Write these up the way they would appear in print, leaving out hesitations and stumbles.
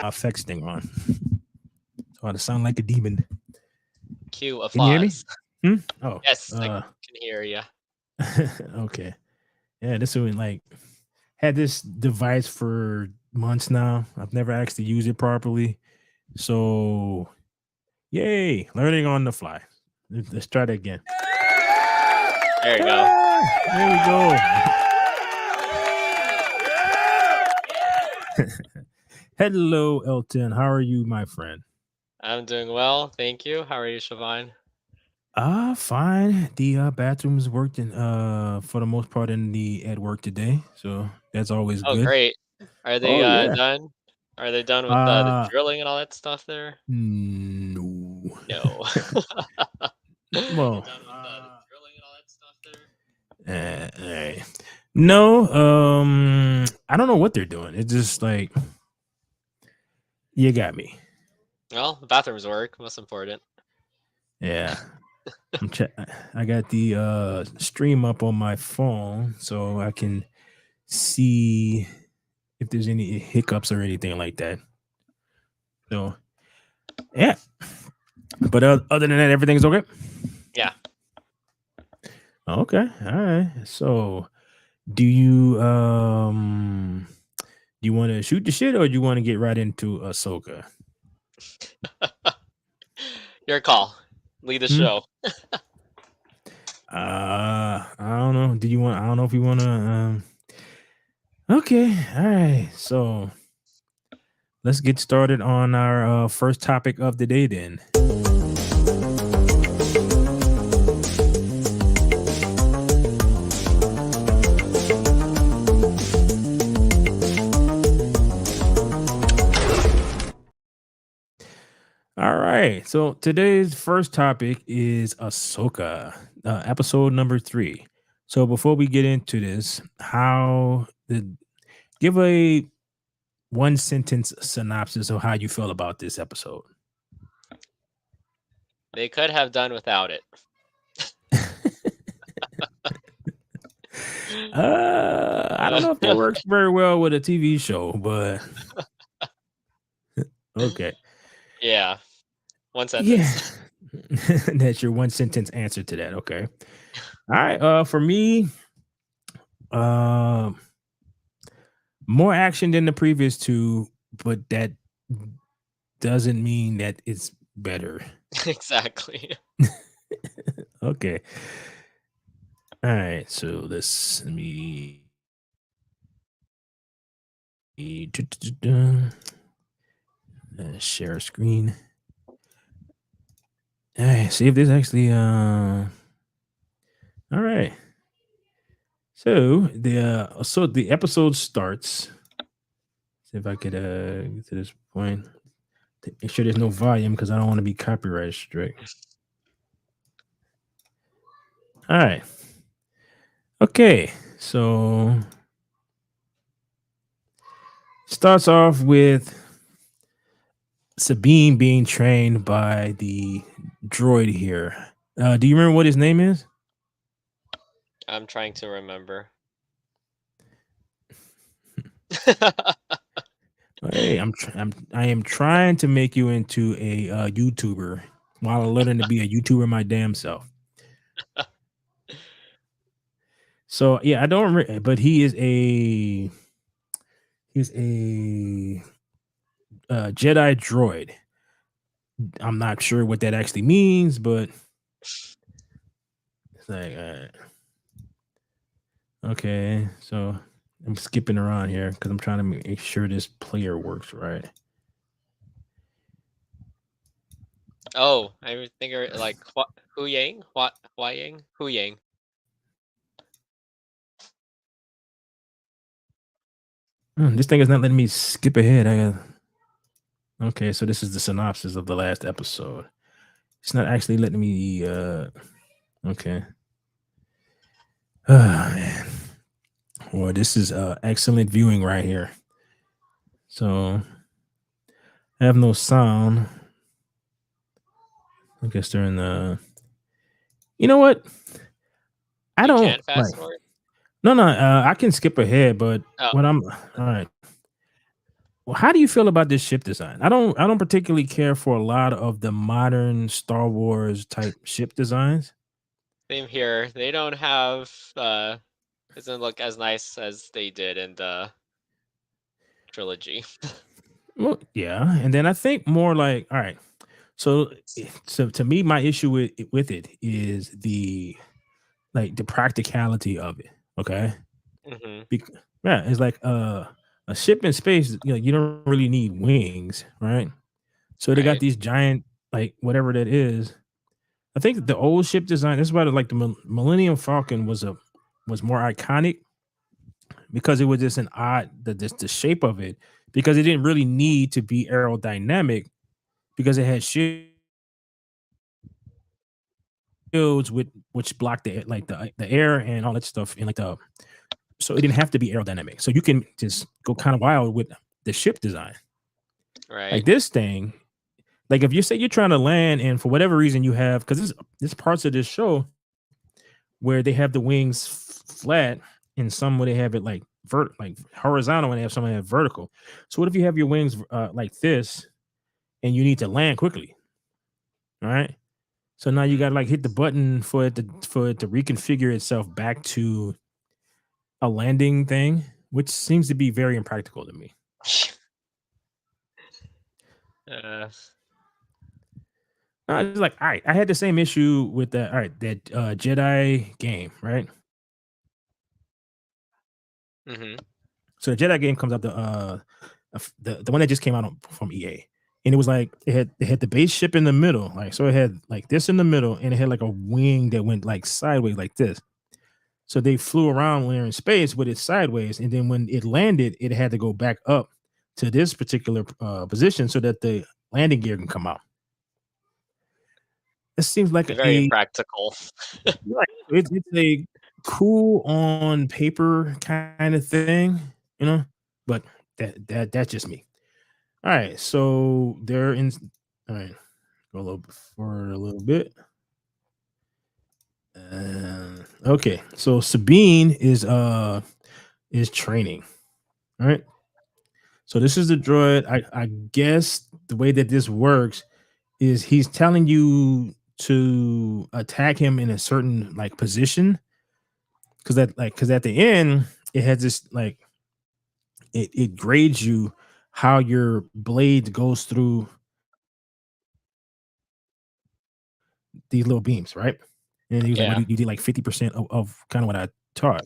effects thing on. So I sound like a demon. Cue Can you hear me? applause. Oh, Yes, I can hear you. okay. Yeah, this one like had this device for months now. I've never actually used it properly. So yay, learning on the fly. Let's try that again. There you go. There we go. Hello, Elton. How are you, my friend? I'm doing well, thank you. How are you, Siobhan? Fine. The bathrooms worked in for the most part in the at work today, so that's always Oh, good. great. Are they Oh yeah. done? Are they done with the Uh drilling and all that stuff there? no. No. Are they Well, done with the drilling and all that stuff there? alright. No, I don't know what they're doing. It's just like you got me. Well, the bathrooms work. Most important. Yeah. I got the stream up on my phone so I can see if there's any hiccups or anything like that. So yeah. But other than that, everything's okay. Yeah. Okay. All right. So do you want to shoot the shit or do you want to get right into Ahsoka? Your call. Lead the Hmm? show. I don't know. Do you want? I don't know if you want to. Okay. All right. So let's get started on our first topic of the day. Then. All right. So today's first topic is Ahsoka, episode number 3. So before we get into this, give a one sentence synopsis of how you feel about this episode. They could have done without it. I don't know if that works very well with a TV show, but okay. Yeah. One Yeah. sentence. That's your one sentence answer to that. Okay. All right. For me, um, more action than the previous two, but that doesn't mean that it's better. Exactly. Okay. All right. So let me share a screen. All right. See if this actually. All right. So the episode starts. See if I could get to this point. Make sure there's no volume because I don't want to be copyright strict. All right. Okay. So starts off with Sabine being trained by the droid here. Do you remember what his name is? I'm trying to remember. Hey, I am trying to make you into a YouTuber while learning to be a YouTuber my damn self. So yeah, I don't remember, but he's a Jedi droid. I'm not sure what that actually means, but it's like, okay. So I'm skipping around here because I'm trying to make sure this player works right. Oh, I think like Hu Yang? What Hua Yang? Hu Yang. This thing is not letting me skip ahead. Okay, so this is the synopsis of the last episode. It's not actually letting me. Okay. Oh, man. Well, this is excellent viewing right here. So I have no sound. I guess they're in the. You know what? I You don't can fast like. forward? No, no. I can skip ahead, but Oh, what I'm all right. Well, how do you feel about this ship design? I don't particularly care for a lot of the modern Star Wars type ship designs. Same here. They don't have doesn't look as nice as they did in the trilogy. Well, yeah, and then I think more like, all right, so so to me, my issue with it is the practicality of it. Okay, Hmm. Bec- yeah, it's like a ship in space. You don't really need wings, right? So they got Right. these giant like whatever that is. I think the old ship design. That's why like the Millennium Falcon was more iconic because it was just an odd the shape of it because it didn't really need to be aerodynamic because it had shields with which blocked the air and all that stuff and like the so it didn't have to be aerodynamic. So you can just go kind of wild with the ship design. Right. Like this thing, like if you say you're trying to land and for whatever reason you have because there's parts of this show where they have the wings flat and some where they have it like horizontal and they have some that have vertical. So what if you have your wings like this and you need to land quickly? All right. So now you Mm. got to like hit the button for it to reconfigure itself back to a landing thing, which seems to be very impractical to me. uh, It's like, all right, I had the same issue with that. All right, that Jedi game, right? hmm. So the Jedi game comes out the one that just came out from EA, and it was like it had the base ship in the middle, like so it had like this in the middle, and it had like a wing that went like sideways like this. So they flew around when they're in space with it sideways, and then when it landed, it had to go back up to this particular position so that the landing gear can come out. It seems like Very a impractical. right. It's a cool on paper kind of thing, you know, but that's just me. All right, so they're in. All right, go a little forward a little bit. Okay, so Sabine is training. All right, so this is the droid. I guess the way that this works is he's telling you to attack him in a certain like position because at the end it has this like it grades you how your blade goes through these little beams, right? And he was like, "What Yeah. you did like 50% of kind of what I taught."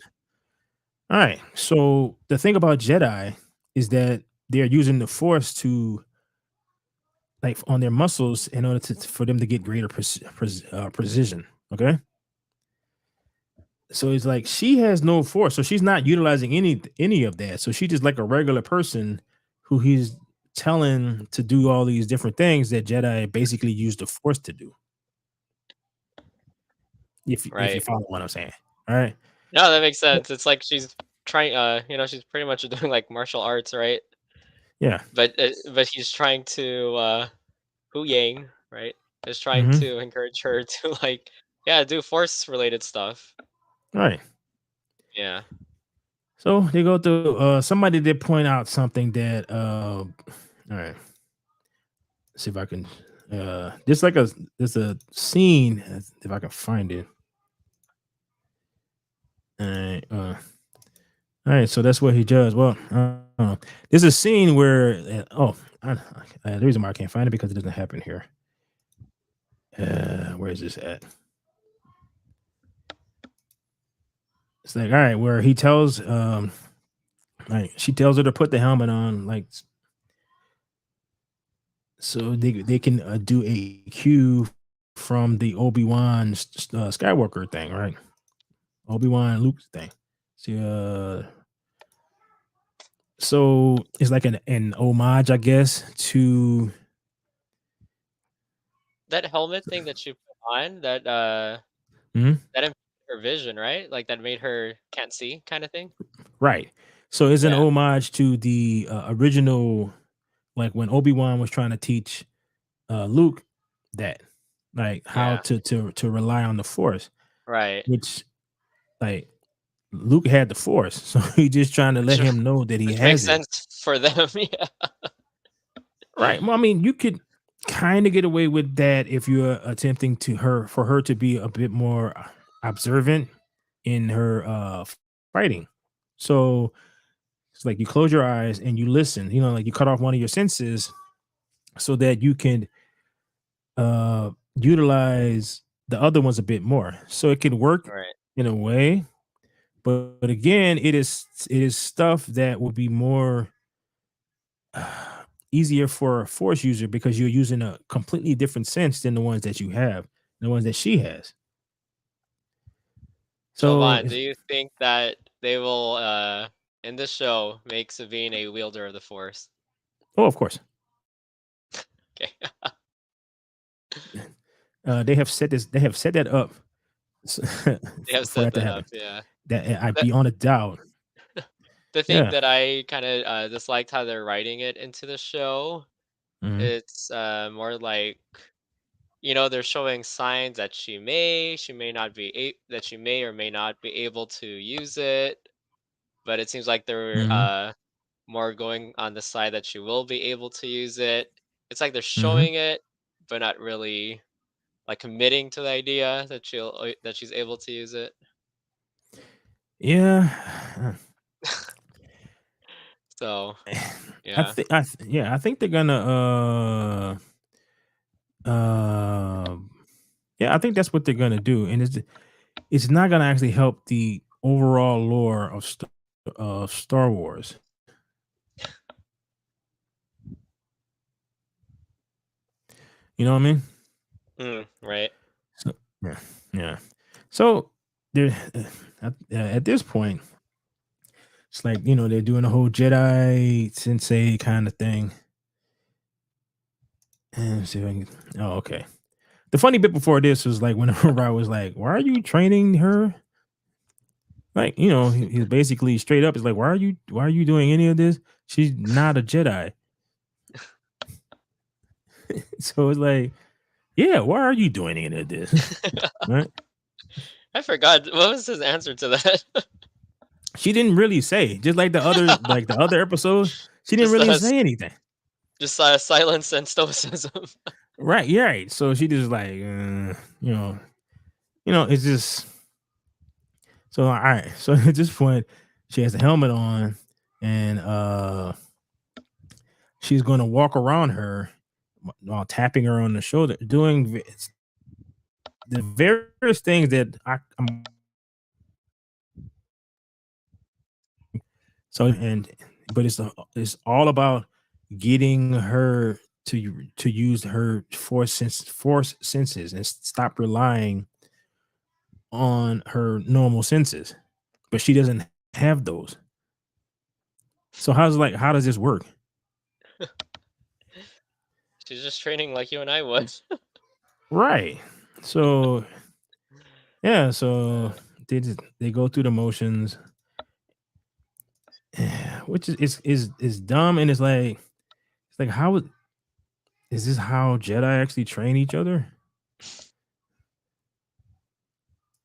All right. So the thing about Jedi is that they're using the Force to like on their muscles in order for them to get greater precision. Okay. So it's like she has no force, so she's not utilizing any of that. So she's just like a regular person who he's telling to do all these different things that Jedi basically use the Force to do. If you Right. follow what I'm saying, all right? No, that makes sense. It's like she's trying. She's pretty much doing like martial arts, right? Yeah. But he's trying to Hu Yang, right? Is trying Hmm. to encourage her to like, yeah, do force related stuff. All right. Yeah. So they go through. Somebody did point out something that. All right. See if I can. There's a scene if I can find it. All right. All right, so that's what he does. Well, there's a scene where the reason why I can't find it because it doesn't happen here. Where is this at? It's like all right, where he tells like she tells her to put the helmet on, like so they can do a cue from the Obi-Wan Skywalker thing, right? Obi-Wan Luke thing. See, so it's like an homage, I guess, to That helmet thing that she put on, mhm, that impeded her vision, right? Like that made her can't see kind of thing. right. So it's an Yeah. homage to the original, like when Obi-Wan was trying to teach Luke that, like how Yeah. to rely on the Force, Right. which like Luke had the Force, so he's just trying to let Which him know that he which makes has it. sense for them. Yeah. Right. Well, I mean, you could kind of get away with that if you're attempting to her for her to be a bit more observant in her fighting. So it's like you close your eyes and you listen, like you cut off one of your senses so that you can utilize the other ones a bit more. So it can work Right. in a way, but again, it is stuff that will be more easier for a force user because you're using a completely different sense than the ones that you have, the ones that she has. So, So, Vaughn, do you think that they will, in this show, make Sabine a wielder of the Force? oh, of course, Okay. they have set this. They have set that up s- They have for set that to that up, happen. yeah. That I'd The be on a doubt. the thing Yeah. that I kinda, disliked how they're writing it into the show, Hmm. it's, more like, they're showing signs that she may not be that she may or may not be able to use it, but it seems like they're, Hmm. more going on the side that she will be able to use it. It's like they're Hmm. showing it, but not really, like, committing to the idea that that she's able to use it. Yeah. So, I yeah. think. Yeah. I think they're gonna. Um. Yeah. I think that's what they're gonna do, and it's not gonna actually help the overall lore of Star Wars. You know what I mean? Right. So yeah, yeah. So there, at this point, it's like they're doing a whole Jedi Sensei kind of thing. And see if I can, oh, okay. The funny bit before this was like whenever I was like, "Why are you training her?" Like he's basically straight up. Is like, "Why are you doing any of this? She's not a Jedi." So it's like, yeah, why are you doing any of this? Right? I forgot what was his answer to that? She didn't really say, just like the other episodes, she didn't Just, really say anything. silence and stoicism. Right, yeah, right. So she just like, you know, it's just so all right. So at this point, she has a helmet on, and she's going to walk around her while tapping her on the shoulder, doing the various things that I'm. So but it's all about getting her to use her force senses and stop relying on her normal senses. But she doesn't have those. So how does this work? She's just training like you and I would. Right. So yeah, so Uh, they go through the motions, which is dumb, and it's like is this how Jedi actually train each other?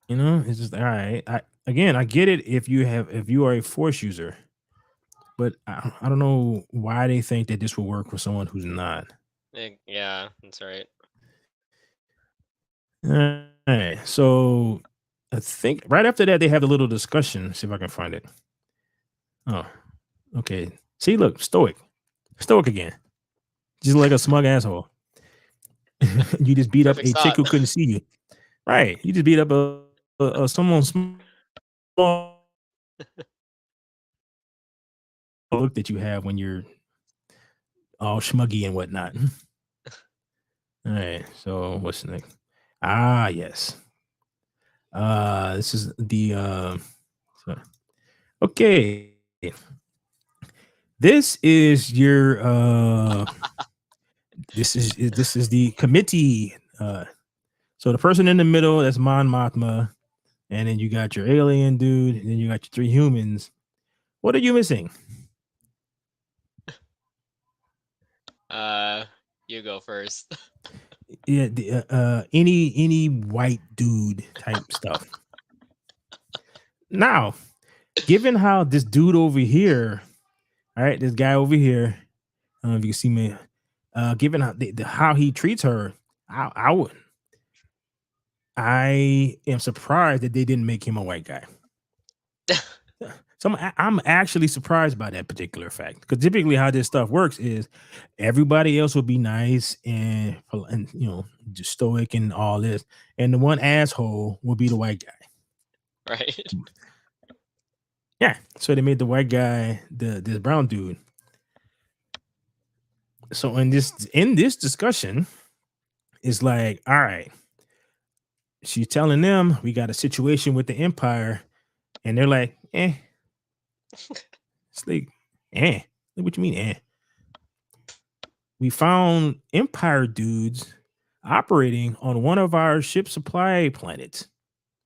It's just all right. I get it if you are a force user, but I don't know why they think that this will work for someone who's not. yeah, that's right. All right. So I think right after that they have a little discussion. See if I can find it. Oh, okay. See, look, stoic again, just like a smug asshole. You just beat up Perfect a chick stop. who couldn't see you. Right. You just beat up someone small look that you have when you're all schmuggy and whatnot. All right. So what's next? Ah, yes. This is the so- okay. This is your this is the committee. So the person in the middle, that's Mon Mothma, and then you got your alien dude, and then you got your three humans. What are you missing? Uh, you go first. Yeah, any white dude type stuff. Now, given how this dude over here, all right, this guy over here, I don't know if you can see me. given how he treats her, I would I am surprised that they didn't make him a white guy. Yeah. So I'm actually surprised by that particular fact because typically how this stuff works is everybody else will be nice and just stoic and all this, and the one asshole will be the white guy. Right. Yeah, so they made the white guy this brown dude. So in this discussion, it's like, all right, she's telling them we got a situation with the empire, and they're like, eh. It's like, eh. Like, what you mean, eh? We found Empire dudes operating on one of our ship supply planets.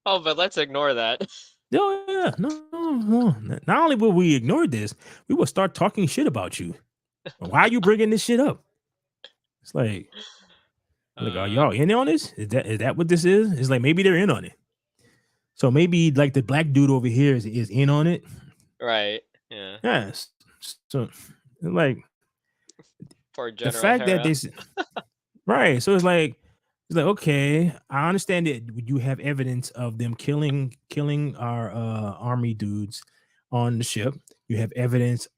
Oh, but let's ignore that. Oh, yeah. No, no, no. Not only will we ignore this, we will start talking shit about you. Why are you bringing this shit up? It's like, are Uh, y'all in on this? Is that what this is? It's like maybe they're in on it. So maybe like the black dude over here is in on it. right. Yeah. Yes. So like Poor the General fact that Hera. this right. So it's like, okay, I understand that you have evidence of them killing our army dudes on the ship. You have evidence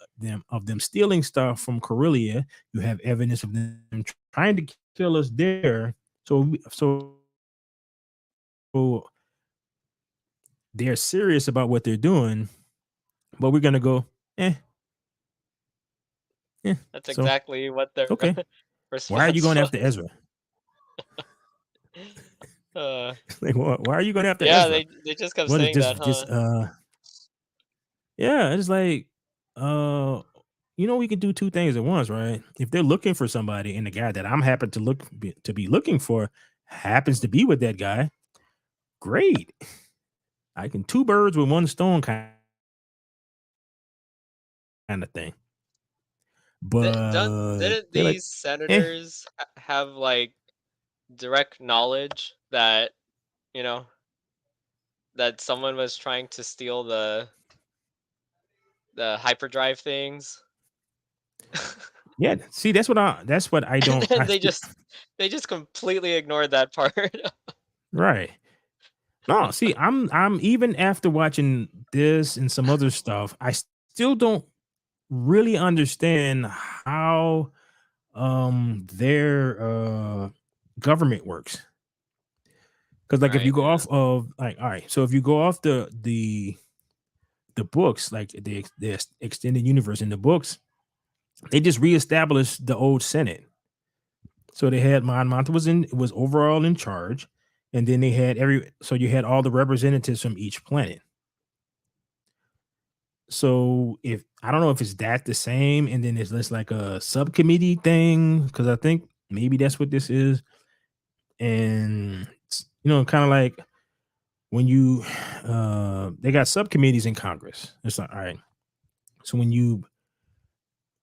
of them stealing stuff from Corellia. You have evidence of them trying to kill us there. So they're serious about what they're doing, but we're gonna go, eh, eh. That's So exactly what their okay, why are you response going after was. Ezra? Uh, Like, why are you going after yeah, Ezra? they just kept What is saying this? that, huh? Just. Yeah, it's like, uh, we can do two things at once, right? If they're looking for somebody, and the guy that I'm happen to be looking for happens to be with that guy, great. I can two birds with one stone kind of thing. Don't But didn't they're like, these eh, senators have like direct knowledge that you know that someone was trying to steal the hyperdrive things? yeah. See, that's what I And don't. then they just completely ignored that part. Right. No, see, I'm even after watching this and some other stuff, I still don't really understand how their government works. Because like if you Right, go yeah. off of like, all right, so if you go off the books, like the extended universe in the books, they just reestablished the old Senate. So they had Mon Mothma was overall in charge, and then they had so you had all the representatives from each planet. So if I don't know if it's that the same, and then it's just like a subcommittee thing, because I think maybe that's what this is. And kind of like when you they got subcommittees in Congress. It's like, all right. So when you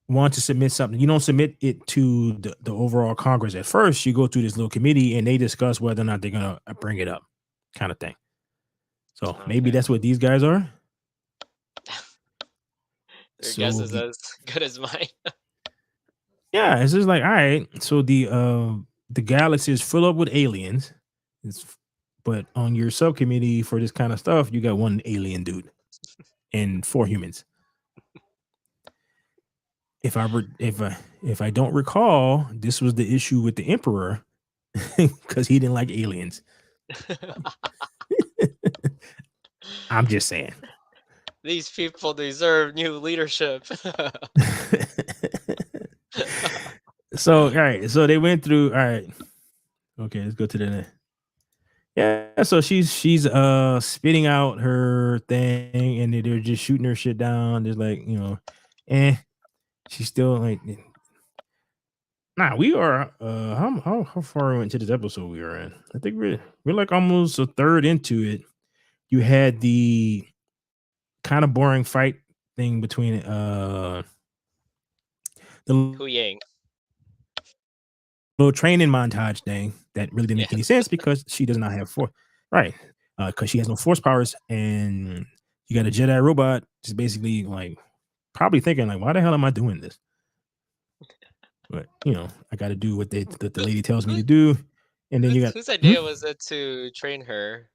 want to submit something, you don't submit it to the overall Congress at first. You go through this little committee and they discuss whether or not they're gonna bring it up, kind of thing. So maybe Okay. that's what these guys are. Your guess So is as good as mine. yeah, it's just like, all right. So the galaxy is full up with aliens. It's but on your subcommittee for this kind of stuff, you got one alien dude and four humans. If I don't recall, this was the issue with the emperor because he didn't like aliens. I'm just saying. These people deserve new leadership. So all right, so they went through. All right, okay, let's go to the. Yeah, so she's spitting out her thing, and they're just shooting her shit down. There's like, eh. She's still like, nah. We are how far we went to this episode we were in? I think we're like almost a third into it. You had the kind of boring fight thing between the Hu Yang. little training montage thing that really didn't make any Yes. sense because she does not have force, right? Because she has no force powers, and you got a Jedi robot just basically like probably thinking like, why the hell am I doing this? But I got to do what the Who lady tells me who to do, and then you got. whose Hmm? idea was it to train her?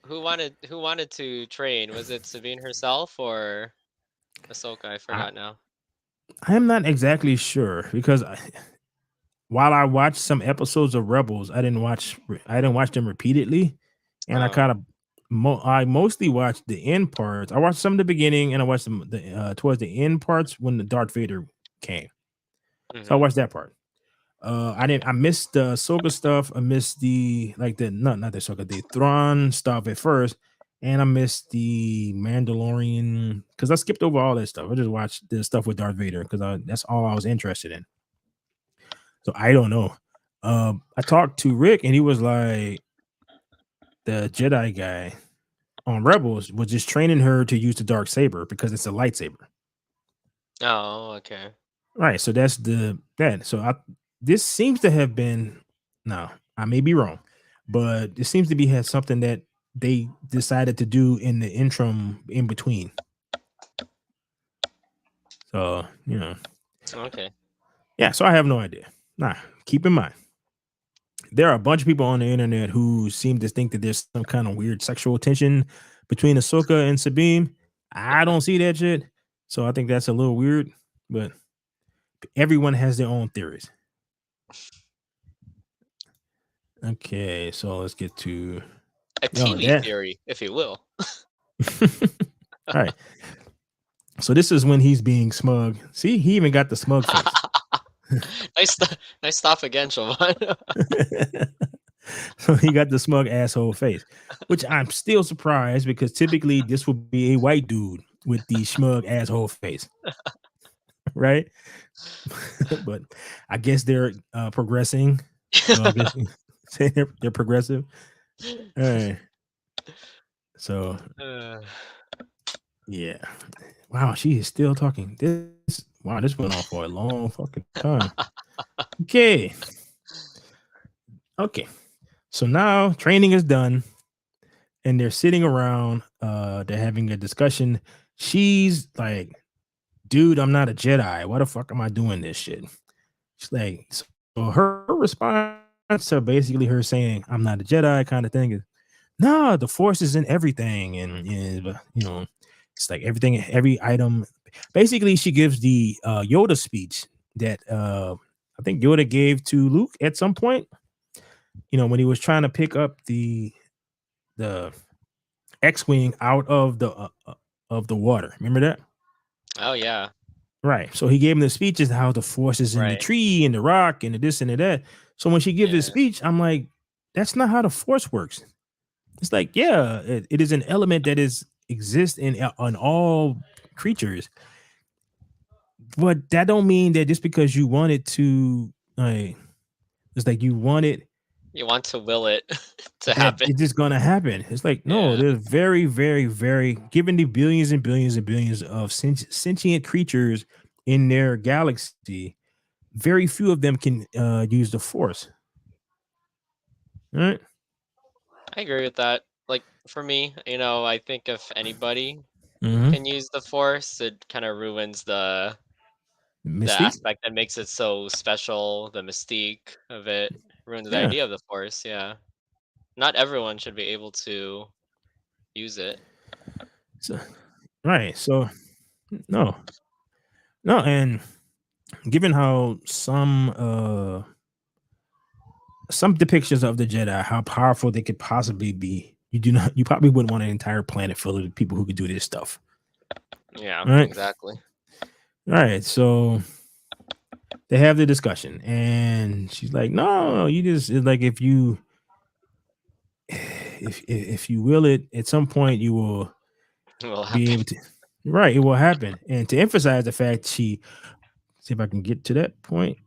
Who wanted to train? Was it Sabine herself or Ahsoka? I I forgot now. I am not exactly sure because while I watched some episodes of Rebels, I didn't watch them repeatedly, and Oh. I mostly watched the end parts. I watched some of the beginning, and I watched the towards the end parts when the Darth Vader came. So I Mhm. watched that part. I missed the Ahsoka stuff. I missed the not the Ahsoka, the Thrawn stuff at first, and I missed the Mandalorian because I skipped over all that stuff. I just watched the stuff with Darth Vader because that's all I was interested in. So I don't know. I talked to Rick, and he was like, the Jedi guy on Rebels was just training her to use the dark saber because it's a lightsaber. Oh, okay. Right. So that's the that. So I this seems to have been no, I may be wrong, but it seems to be had something that they decided to do in the interim in between. So, Okay. yeah, so I have no idea. Nah, keep in mind, there are a bunch of people on the internet who seem to think that there's some kind of weird sexual tension between Ahsoka and Sabine. I don't see that shit. So I think that's a little weird, but everyone has their own theories. Okay, so let's get to A yo TV that. theory, if you will. All right. So this is when he's being smug. See, he even got the smug face. Nice stop again, Siobhan. So he got the smug asshole face, which I'm still surprised because typically this would be a white dude with the smug asshole face, right? But I guess they're progressing. So I guess say they're progressive. All right. So Uh, yeah. Wow, she is still talking. This went on for a long fucking time. Okay. Okay. So now training is done and they're sitting around, they're having a discussion. She's like, dude, I'm not a Jedi. Why the fuck am I doing this shit? She's like, so her response to basically her saying, I'm not a Jedi kind of thing is, no, the force is in everything. And it's like everything, every item. Basically, she gives the Yoda speech that I think Yoda gave to Luke at some point, when he was trying to pick up the X-wing out of the water. Remember that? oh yeah, Right. So he gave him the speeches how the force is in the right. tree and the rock and the this and the that. So when she gives this Yeah. speech, I'm like, that's not how the force works. It's like, yeah, it is an element that is exists on all creatures, but that don't mean that just because you want it to, like, it's like you want it You want to will it to that happen. it's just gonna happen. It's like, no, Yeah. there's very, very, very given the billions and billions and billions of sentient creatures in their galaxy, very few of them can use the force. Right? I agree with that. Like for me, I think if anybody Mm-hmm. can use the force, it kind of ruins the Mystique? aspect that makes it so special, the mystique of it, ruins the Yeah. idea of the force, yeah. Not everyone should be able to use it. So, right. So no. No, and given how some depictions of the Jedi, how powerful they could possibly be, you probably wouldn't want an entire planet full of people who could do this stuff. Yeah, Right? exactly. All right. So they have the discussion, and she's like, "No, you just it's like if you will it, at some point you will It will be happen. able to." Right, it will happen, and to emphasize the fact, she see if I can get to that point.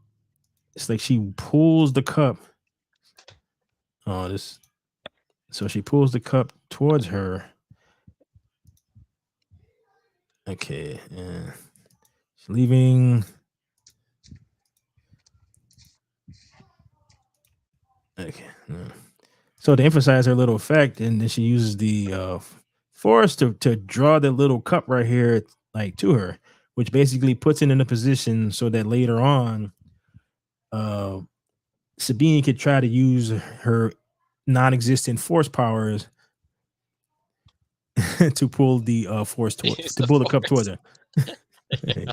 It's like she pulls the cup. Oh, this. So she pulls the cup towards her. Okay, she's leaving. Okay, so to emphasize her little effect, and then she uses the force to draw the little cup right here, like to her, which basically puts it in a position so that later on, uh, Sabine could try to use her non-existent force powers to pull the force Use to the pull the cup toward force. her. Yeah.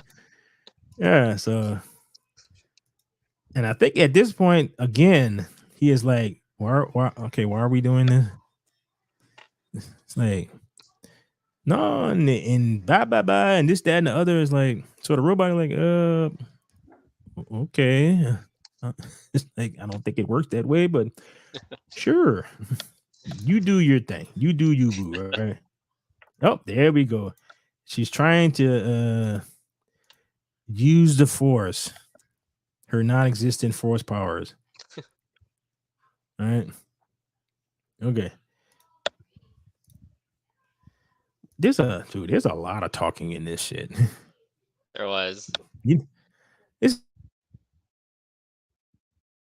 Yeah, so and I think at this point again, he is like, why are we doing this? It's like, no, and bye bye bye, and this, that, and the other is like, so the robot like, okay. Uh, it's like I don't think it works that way, but sure. You do your thing. You do you, boo, right? Oh, there we go. She's trying to use the force, her non-existent force powers. All right. Okay. There's a lot of talking in this shit. There was. You, this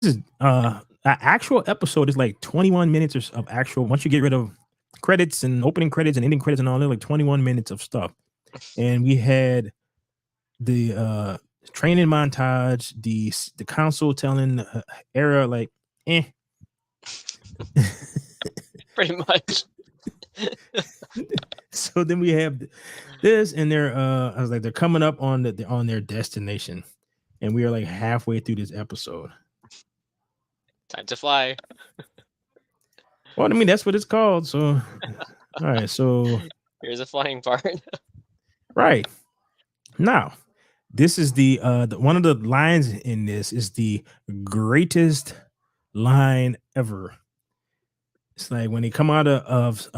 is an actual episode is like 21 minutes of actual. Once you get rid of credits and opening credits and ending credits and all that, like 21 minutes of stuff. And we had the training montage, the council telling Era like, eh. Pretty much. So then we have this, and they're I was like, they're coming up on on their destination, and we are like halfway through this episode. Time to fly. Well, I mean that's what it's called. So, all right, so Here's a flying part. right now, this is the one of the lines in this is the greatest line ever. It's like when they come out of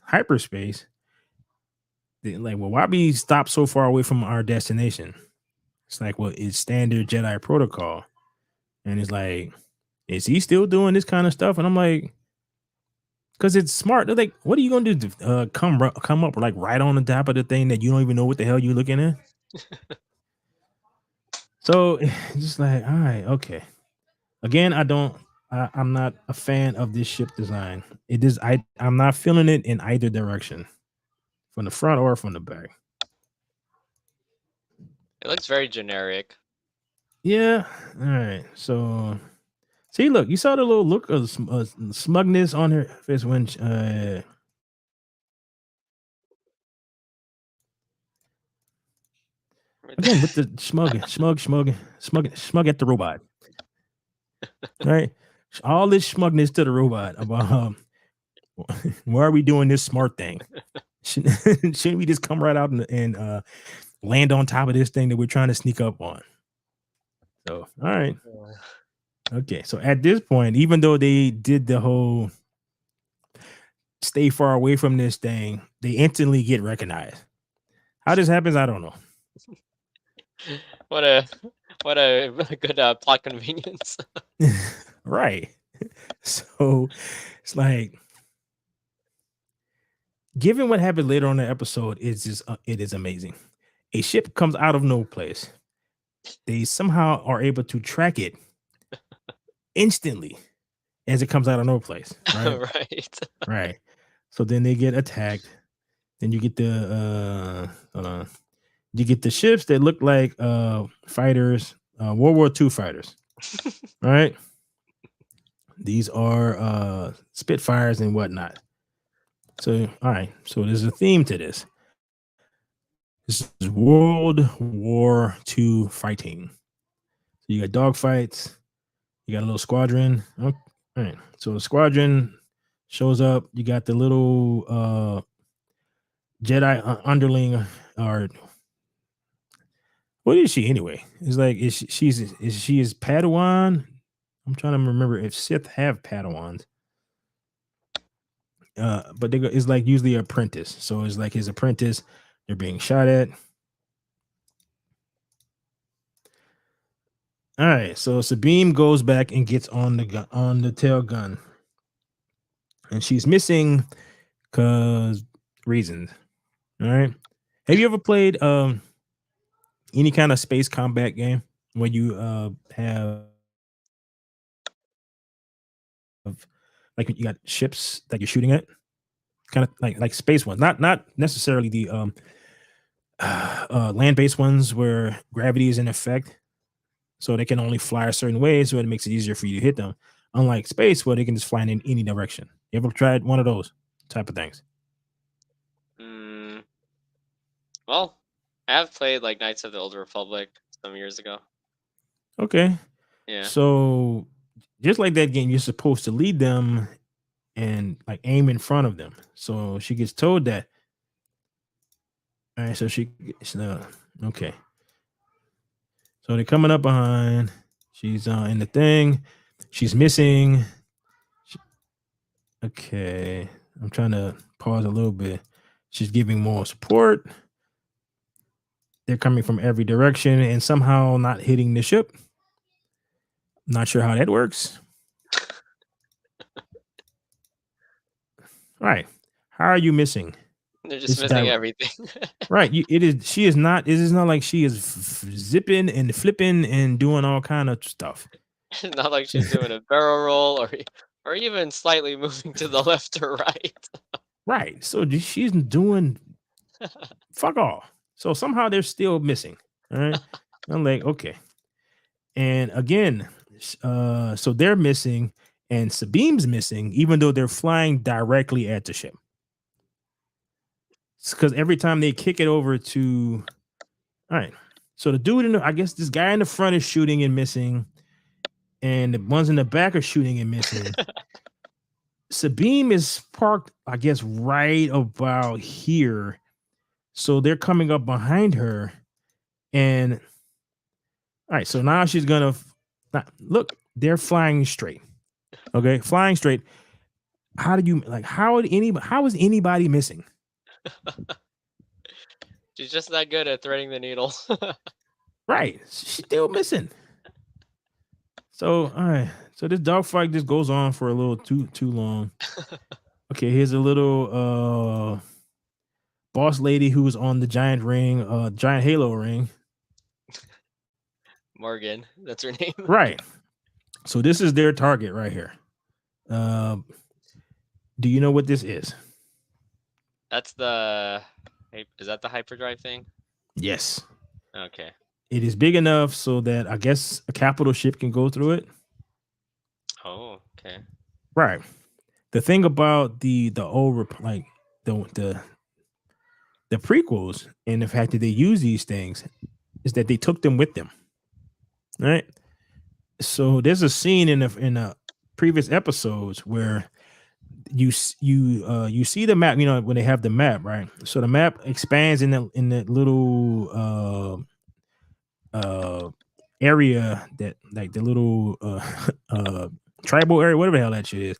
hyperspace, they're like, well, why we stop so far away from our destination? It's like, well, it's standard Jedi protocol. And it's like, is he still doing this kind of stuff? And I'm like, because it's smart. They're like, what are you gonna do? Come up like right on the top of the thing that you don't even know what the hell you're looking at? So just like, all right, okay. Again, I'm not a fan of this ship design. It is I'm not feeling it in either direction, from the front or from the back. It looks very generic. Yeah. All right. So see, look, you saw the little look of smugness on her face when again with the smug at the robot, right? All this smugness to the robot about why are we doing this smart thing? Shouldn't we just come right out and land on top of this thing that we're trying to sneak up on? So, all right, okay. So at this point, even though they did the whole stay far away from this thing, they instantly get recognized. How this happens, I don't know. What a what a good plot convenience. Right. So it's like, given what happened later on in the episode, it's just it is amazing. A ship comes out of no place. They somehow are able to track it instantly as it comes out of no place. Right. Right. Right. So then they get attacked. Then you get you get the ships that look like fighters, World War II fighters. Right. These are Spitfires and whatnot. So, all right. So there's a theme to this. This is World War II fighting. So you got dogfights. You got a little squadron. Oh, all right. So the squadron shows up. You got the little Jedi underling, or what is she anyway? It's like is she is Padawan? I'm trying to remember if Sith have Padawans. But it's like usually apprentice. So it's like his apprentice. They're being shot at. All right, so Sabine goes back and gets on the gun, on the tail gun, and she's missing cause reasons. All right, have you ever played any kind of space combat game where you have like you got ships that you're shooting at, kind of like space ones, not necessarily the land-based ones where gravity is in effect, so they can only fly a certain way, so it makes it easier for you to hit them. Unlike space, where they can just fly in any direction. You ever tried one of those type of things? Mm, well, I have played like Knights of the Old Republic some years ago. Okay, Yeah. so just like that game, you're supposed to lead them and like aim in front of them. So she gets told that. All right, so okay. So they're coming up behind. She's in the thing. She's missing. Sh- Okay, I'm trying to pause a little bit. She's giving more support. They're coming from every direction and somehow not hitting the ship. Not sure how that works. All right. How are you missing? They're just It's missing direct. everything. Right. It is. She is not. It is not like she is zipping and flipping and doing all kind of stuff. Not like she's doing a barrel roll or even slightly moving to the left or right. Right. So she's doing fuck all. So somehow they're still missing. All right. I'm like, okay. And again, so they're missing and Sabine's missing, even though they're flying directly at the ship. Because every time they kick it over to, all right. So the dude I guess this guy in the front is shooting and missing, and the ones in the back are shooting and missing. Sabine is parked, I guess, right about here. So they're coming up behind her. And all right, so now she's gonna look, they're flying straight. Okay, flying straight. How do you like how is anybody missing? She's just that good at threading the needle. Right. She's still missing. So all right. So this dogfight just goes on for a little too long. Okay, here's a little boss lady who's on the giant ring, giant halo ring. Morgan, that's her name. Right. So this is their target right here. Um, do you know what this is? That's the is that the hyperdrive thing? Yes. Okay. It is big enough so that I guess a capital ship can go through it. Oh, okay. Right. The thing about the old like the the prequels and the fact that they use these things is that they took them with them. Right. So there's a scene in the previous episodes where you see the map, when they have the map, right? So the map expands in that little uh area, that like the little tribal area, whatever the hell that shit is.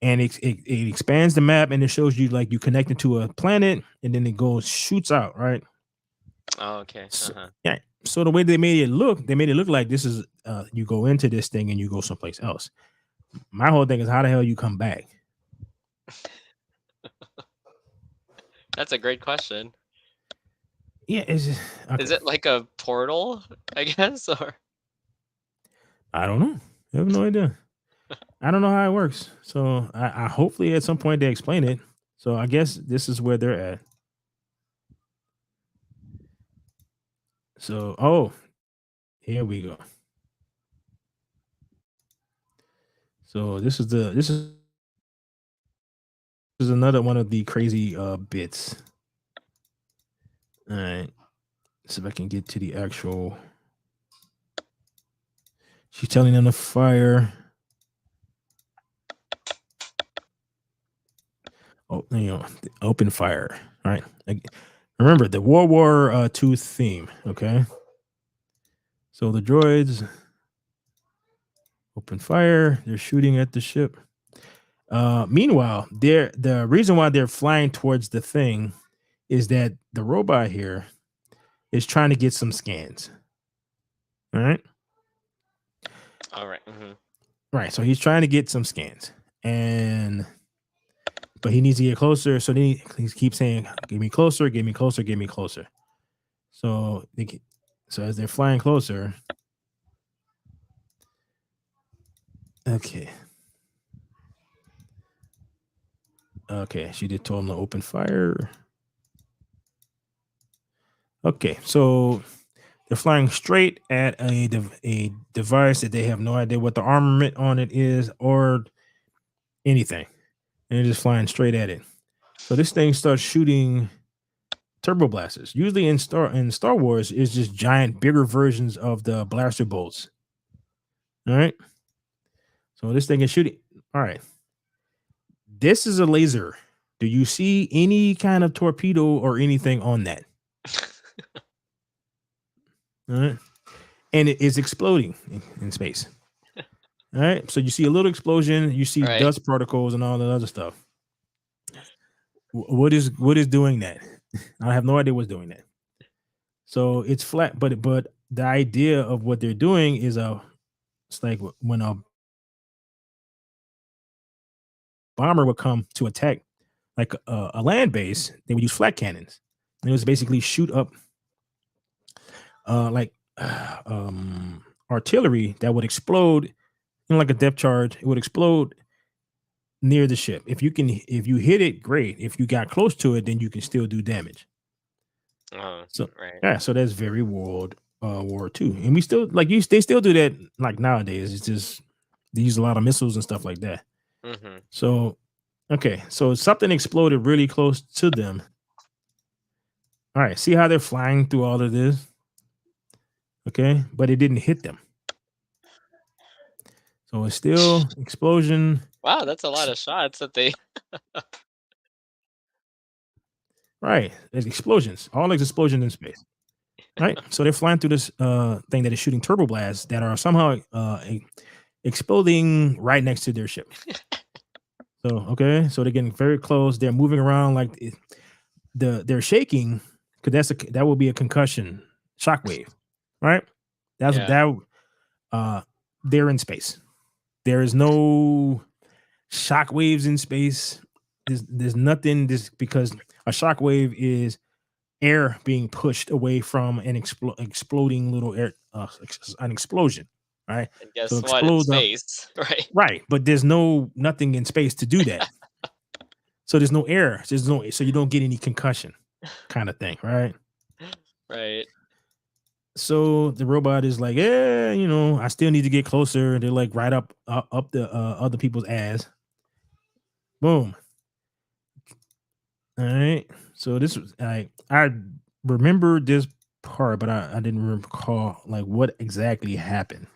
And it expands the map and it shows you like you connected to a planet and then it goes shoots out, right? Oh, okay. So, Uh-huh. yeah. So the way they made it look like this is you go into this thing and you go someplace else. My whole thing is how the hell you come back? That's a great question. Yeah, it's just, Is okay. it like a portal, I guess, or I don't know. I have no idea. I don't know how it works. So I hopefully at some point they explain it. So I guess this is where they're at. So here we go. So this is another one of the crazy bits. All right. See if I can get to the actual. She's telling them to fire. Oh, open fire. All right. Remember the World War II theme. Okay. So the droids open fire. They're shooting at the ship. Meanwhile, the reason why they're flying towards the thing is that the robot here is trying to get some scans. All right. all right. Mm-hmm. Right. So he's trying to get some scans. But he needs to get closer. So then he keeps saying, "Get me closer, get me closer, get me closer." So so as they're flying closer, okay, okay, she did told him to open fire. Okay, so they're flying straight at a device that they have no idea what the armament on it is or anything, and they're just flying straight at it. So this thing starts shooting turbo blasters. Usually in Star Wars, it's just giant, bigger versions of the blaster bolts. All right. So this thing is shooting. All right. This is a laser. Do you see any kind of torpedo or anything on that? All right. And it is exploding in space. All right. So you see a little explosion. You see Right. dust particles and all that other stuff. What is doing that? I have no idea what's doing that. So it's flat, but the idea of what they're doing is it's like when a bomber would come to attack like a land base, they would use flat cannons. And it was basically shoot up like artillery that would explode, like a depth charge. It would explode near the ship. If you hit it, great. If you got close to it, then you can still do damage. Oh, So right. yeah, so that's very War Two, and we still they still do that like nowadays. It's just they use a lot of missiles and stuff like that. Mhm. So okay, so something exploded really close to them. All right, see how they're flying through all of this, okay, but it didn't hit them. So it's still explosion. Wow, that's a lot of shots that they Right, there's explosions, all these explosions in space. Right, so they're flying through this thing that is shooting turbo blasts that are somehow exploding right next to their ship. So okay, so they're getting very close. They're moving around like they're shaking because that will be a concussion shockwave, right? That's Yeah, that. Uh, they're in space. There is no shock waves in space. There's nothing. This because a shock wave is air being pushed away from an exploding little air, an explosion, right? and So guess it what? In explodes up, space, right? right? But there's nothing in space to do that. So there's no air. So you don't get any concussion, kind of thing, right? Right. So the robot is like, yeah, I still need to get closer. They're like right up the other people's ass. Boom. All right. So this was I remember this part, but I didn't recall like what exactly happened.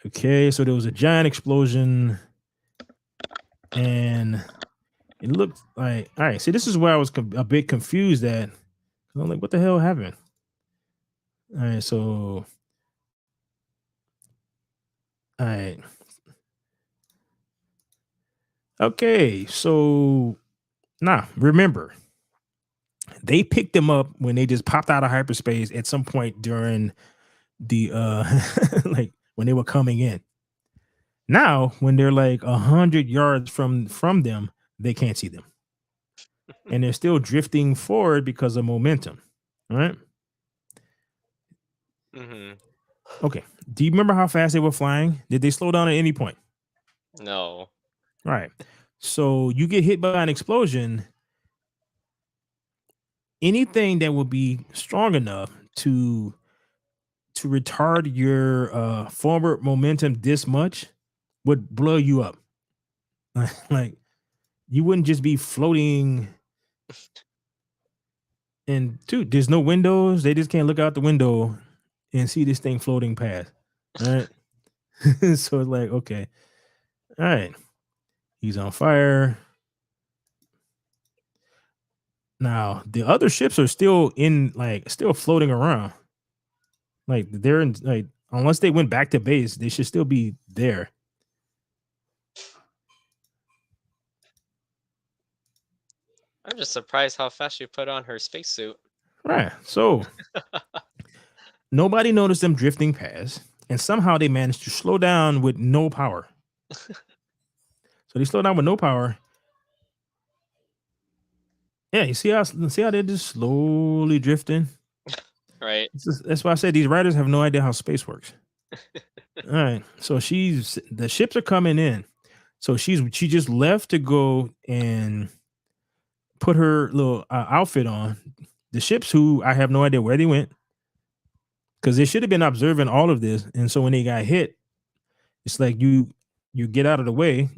Okay, so there was a giant explosion, and it looked like all right. See, this is where I was a bit confused at. I'm like, what the hell happened? All right, so all right, okay, so now remember they picked them up when they just popped out of hyperspace at some point during the like when they were coming in. Now, when they're like 100 yards from them, they can't see them, and they're still drifting forward because of momentum. All right. Mhm. Okay. Do you remember how fast they were flying? Did they slow down at any point? No. All right. So you get hit by an explosion, anything that would be strong enough to retard your forward momentum this much would blow you up. Like you wouldn't just be floating. And dude, there's no windows. They just can't look out the window and see this thing floating past. All right. So it's like, okay, all right. He's on fire. Now the other ships are still still floating around. Like they're in like unless they went back to base, they should still be there. I'm just surprised how fast she put on her spacesuit. Right. So nobody noticed them drifting past, and somehow they managed to slow down with no power. So they slow down with no power. Yeah, you see how they're just slowly drifting. Right. That's why I said these writers have no idea how space works. All right, so the ships are coming in. So she just left to go and put her little outfit on. The ships, who I have no idea where they went, because they should have been observing all of this. And so when they got hit, it's like you get out of the way,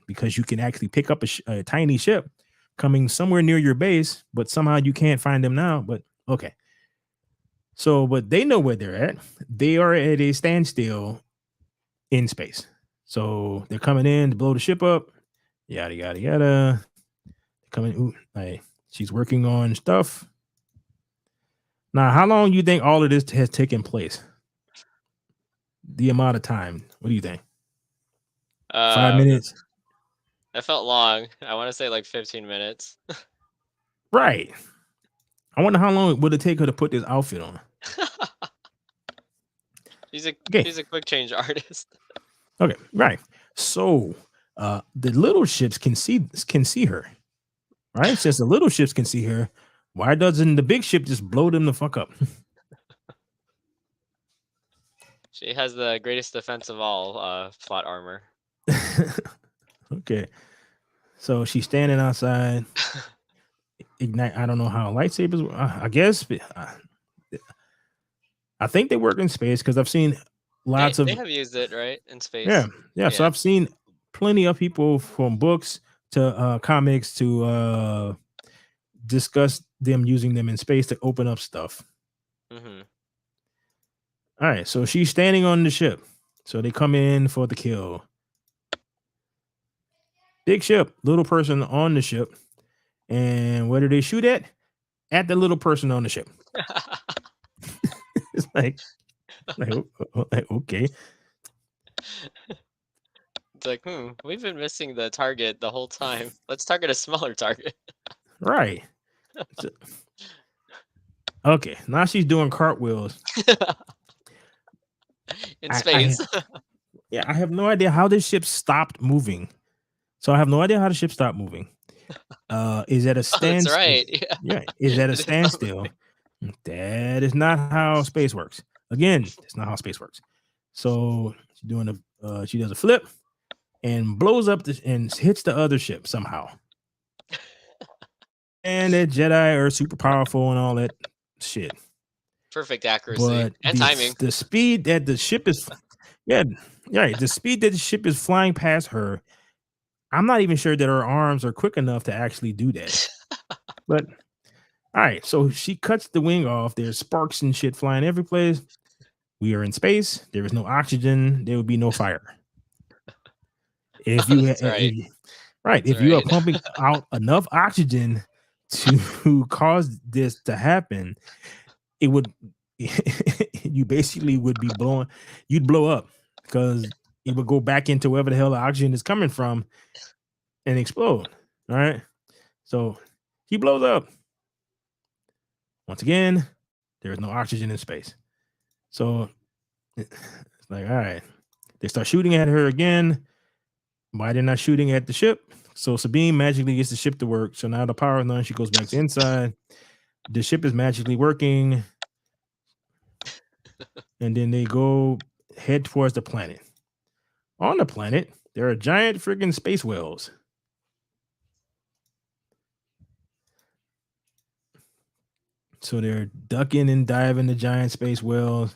because you can actually pick up a tiny ship coming somewhere near your base, but somehow you can't find them now. But okay, so but they know where they're at. They are at a standstill in space. So they're coming in to blow the ship up. Yada yada yada. Coming, ooh, like she's working on stuff. Now, how long do you think all of this has taken place? The amount of time. What do you think? 5 Uh, minutes? it felt long. I want to say like 15 minutes. Right. I wonder how long would it take her to put this outfit on. She's a Okay. she's a quick change artist. Okay. Right. So the little ships can see her. Right? Since the little ships can see her, why doesn't the big ship just blow them the fuck up? She has the greatest defense of all, plot armor. Okay. So she's standing outside. Ignite. I don't know how lightsabers. I guess. I think they work in space because I've seen They lots they of. have used it, right, in Yeah, space. yeah. So Yeah. I've seen plenty of people from books to comics to discuss them using them in space to open up stuff. Mhm. All right, so she's standing on the ship. So they come in for the kill. Big ship, little person on the ship. And where do they shoot at? At the little person on the ship. It's like okay. It's like, we've been missing the target the whole time. Let's target a smaller target. Right. So- okay, now she's doing cartwheels. In I space. yeah, I have no idea how this ship stopped moving. So I have no idea how the ship stopped moving. Is at a Oh, that's standstill. right. Yeah. Yeah, is at a It is not standstill. moving. That is not how space works. Again, that's not how space works. So she's doing she does a flip and blows up and hits the other ship somehow. And that Jedi are super powerful and all that shit. Perfect accuracy But and timing. the speed that the ship is, yeah, right, the speed that the ship is flying past her, I'm not even sure that her arms are quick enough to actually do that. But all right, so she cuts the wing off. There's sparks and shit flying every place. We are in space. There is no oxygen. There would be no fire. If Oh, you, that's right. right, That's if you are right. pumping out enough oxygen to cause this to happen, it would, you basically would be blowing, you'd blow up because it would go back into wherever the hell the oxygen is coming from and explode. All right. So he blows up. Once again, there is no oxygen in space. So it's like, all right. They start shooting at her again. Why they're not shooting at the ship? So Sabine magically gets the ship to work. So now the power is on. She goes back to inside. The ship is magically working. And then they go head towards the planet. On the planet, there are giant freaking space whales. So they're ducking and diving the giant space whales.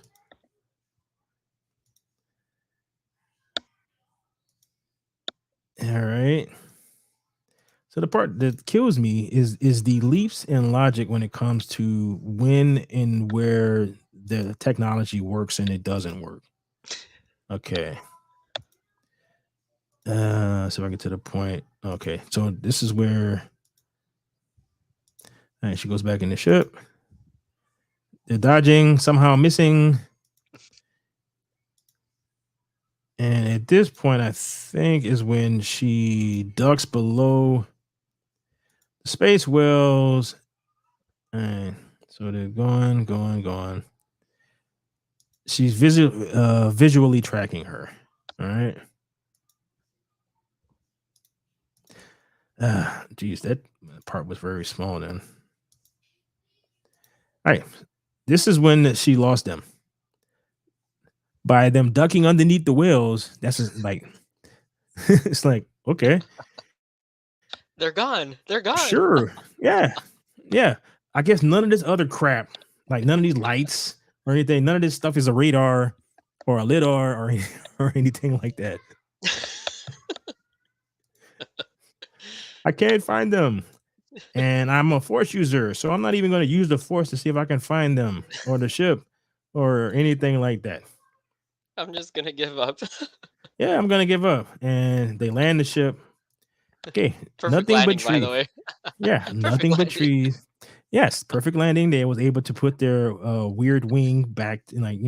All right. So the part that kills me is the leaps in logic when it comes to when and where the technology works and it doesn't work. Okay. So I get to the point. Okay, so this is where all right, she goes back in the ship. They're dodging, somehow missing. And at this point, I think is when she ducks below the space whales. And so they're going. She's visually tracking her. All right. Geez, that part was very small then. All right. This is when she lost them. By them ducking underneath the whales, that's just like it's like, okay, They're gone. They're gone. sure. Yeah, yeah. I guess none of this other crap, like none of these lights or anything, none of this stuff is a radar or a lidar or or anything like that. I can't find them. And I'm a force user, so I'm not even going to use the force to see if I can find them or the ship or anything like that. I'm just gonna give up. Yeah, I'm going to give up. And they land the ship. Okay, Perfect nothing but landing, by the trees. way. Yeah, Perfect nothing but landing. trees. Yes, perfect landing. They was able to put their weird wing back, like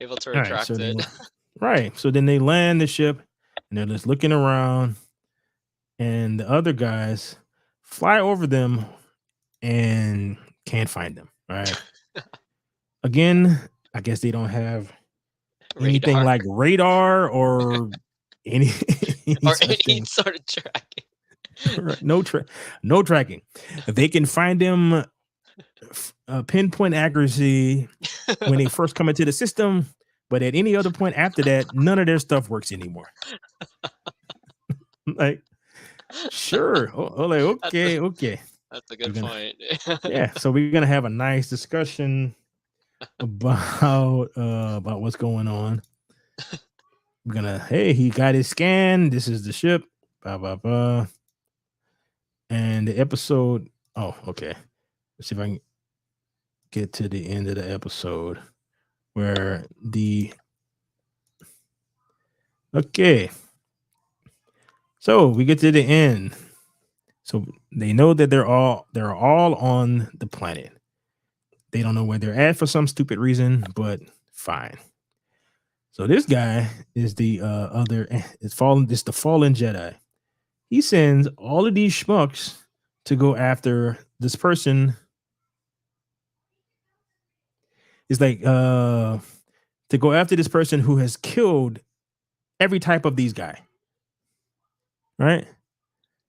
Able to All right, so retract they it. right. So then they land the ship and they're just looking around, and the other guys fly over them and can't find them. All right. Again, I guess they don't have anything Radar like radar or any any or such any thing. sort of tracking. Right, no tracking. They can find them pinpoint accuracy when they first come into the system, but at any other point after that, none of their stuff works anymore. Like, sure. Like, That's a okay. that's a We're good gonna point. yeah, so we're gonna have a nice discussion about what's going on. We're gonna, hey, he got his scan. This is the ship. Blah blah blah. And the episode. Oh, okay. Let's see if I can get to the end of the episode where the okay. So we get to the end. So they know that they're all on the planet. They don't know where they're at for some stupid reason, but fine. So this guy is the other it's fallen this the fallen Jedi. He sends all of these schmucks to go after this person. It's like to go after this person who has killed every type of these guy, right?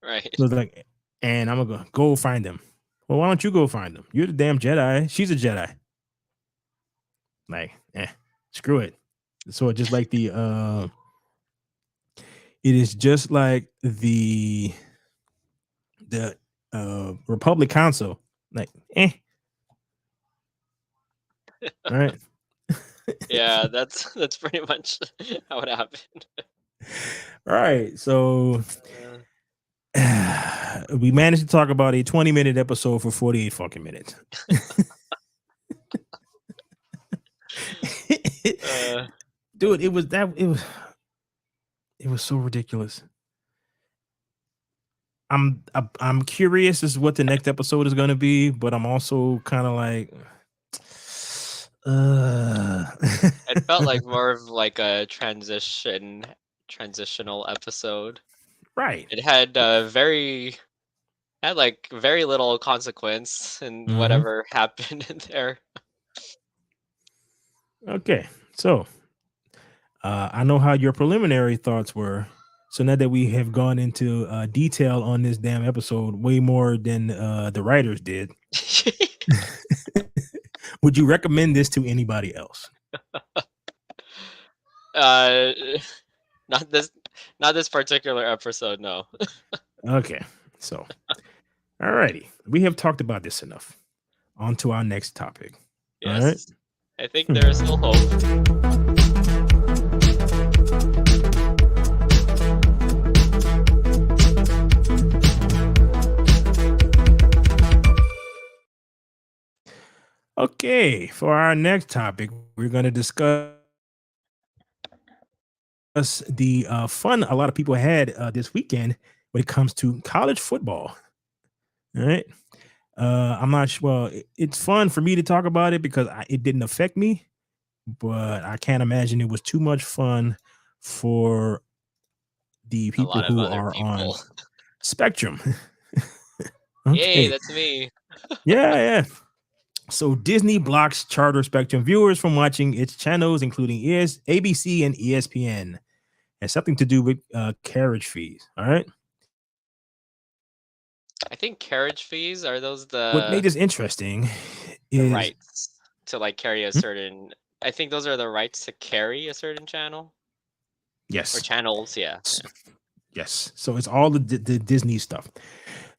Right. So it's like, and I'm gonna go find them. Well, why don't you go find them? You're the damn Jedi. She's a Jedi. Like, screw it. So just like it is just like the Republic Council. Like, right. Yeah, that's pretty much how it happened. Right. So Uh, we managed to talk about a 20-minute episode for 48 fucking minutes. uh, Dude, it was so ridiculous. I'm curious as to what the next episode is going to be, but I'm also kind of like uh it felt like more of like a transitional episode. right. It had like very little consequence in Mhm. whatever happened in there. Okay. So, I know how your preliminary thoughts were. So now that we have gone into detail on this damn episode, way more than the writers did, would you recommend this to anybody else? uh, not this, not this particular episode. No. Okay. So, alrighty. We have talked about this enough. On to our next topic. All right. Yes, I think Hmm. there is still hope. Okay. For our next topic, we're going to discuss the fun a lot of people had this weekend when it comes to college football. All right. I'm not sure. Well, it's fun for me to talk about it because it didn't affect me, but I can't imagine it was too much fun for the A people lot of who other are on people. Spectrum. Yay, Okay. that's me. Yeah, yeah. So Disney blocks charter Spectrum viewers from watching its channels, including ABC and ESPN. Has something to do with carriage fees. All right. I think carriage fees are those What made this interesting the is rights to like carry a hmm? certain. I think those are the rights to carry a certain channel or Yes. channels. Yeah, S- yeah. Yes. So it's all the Disney stuff.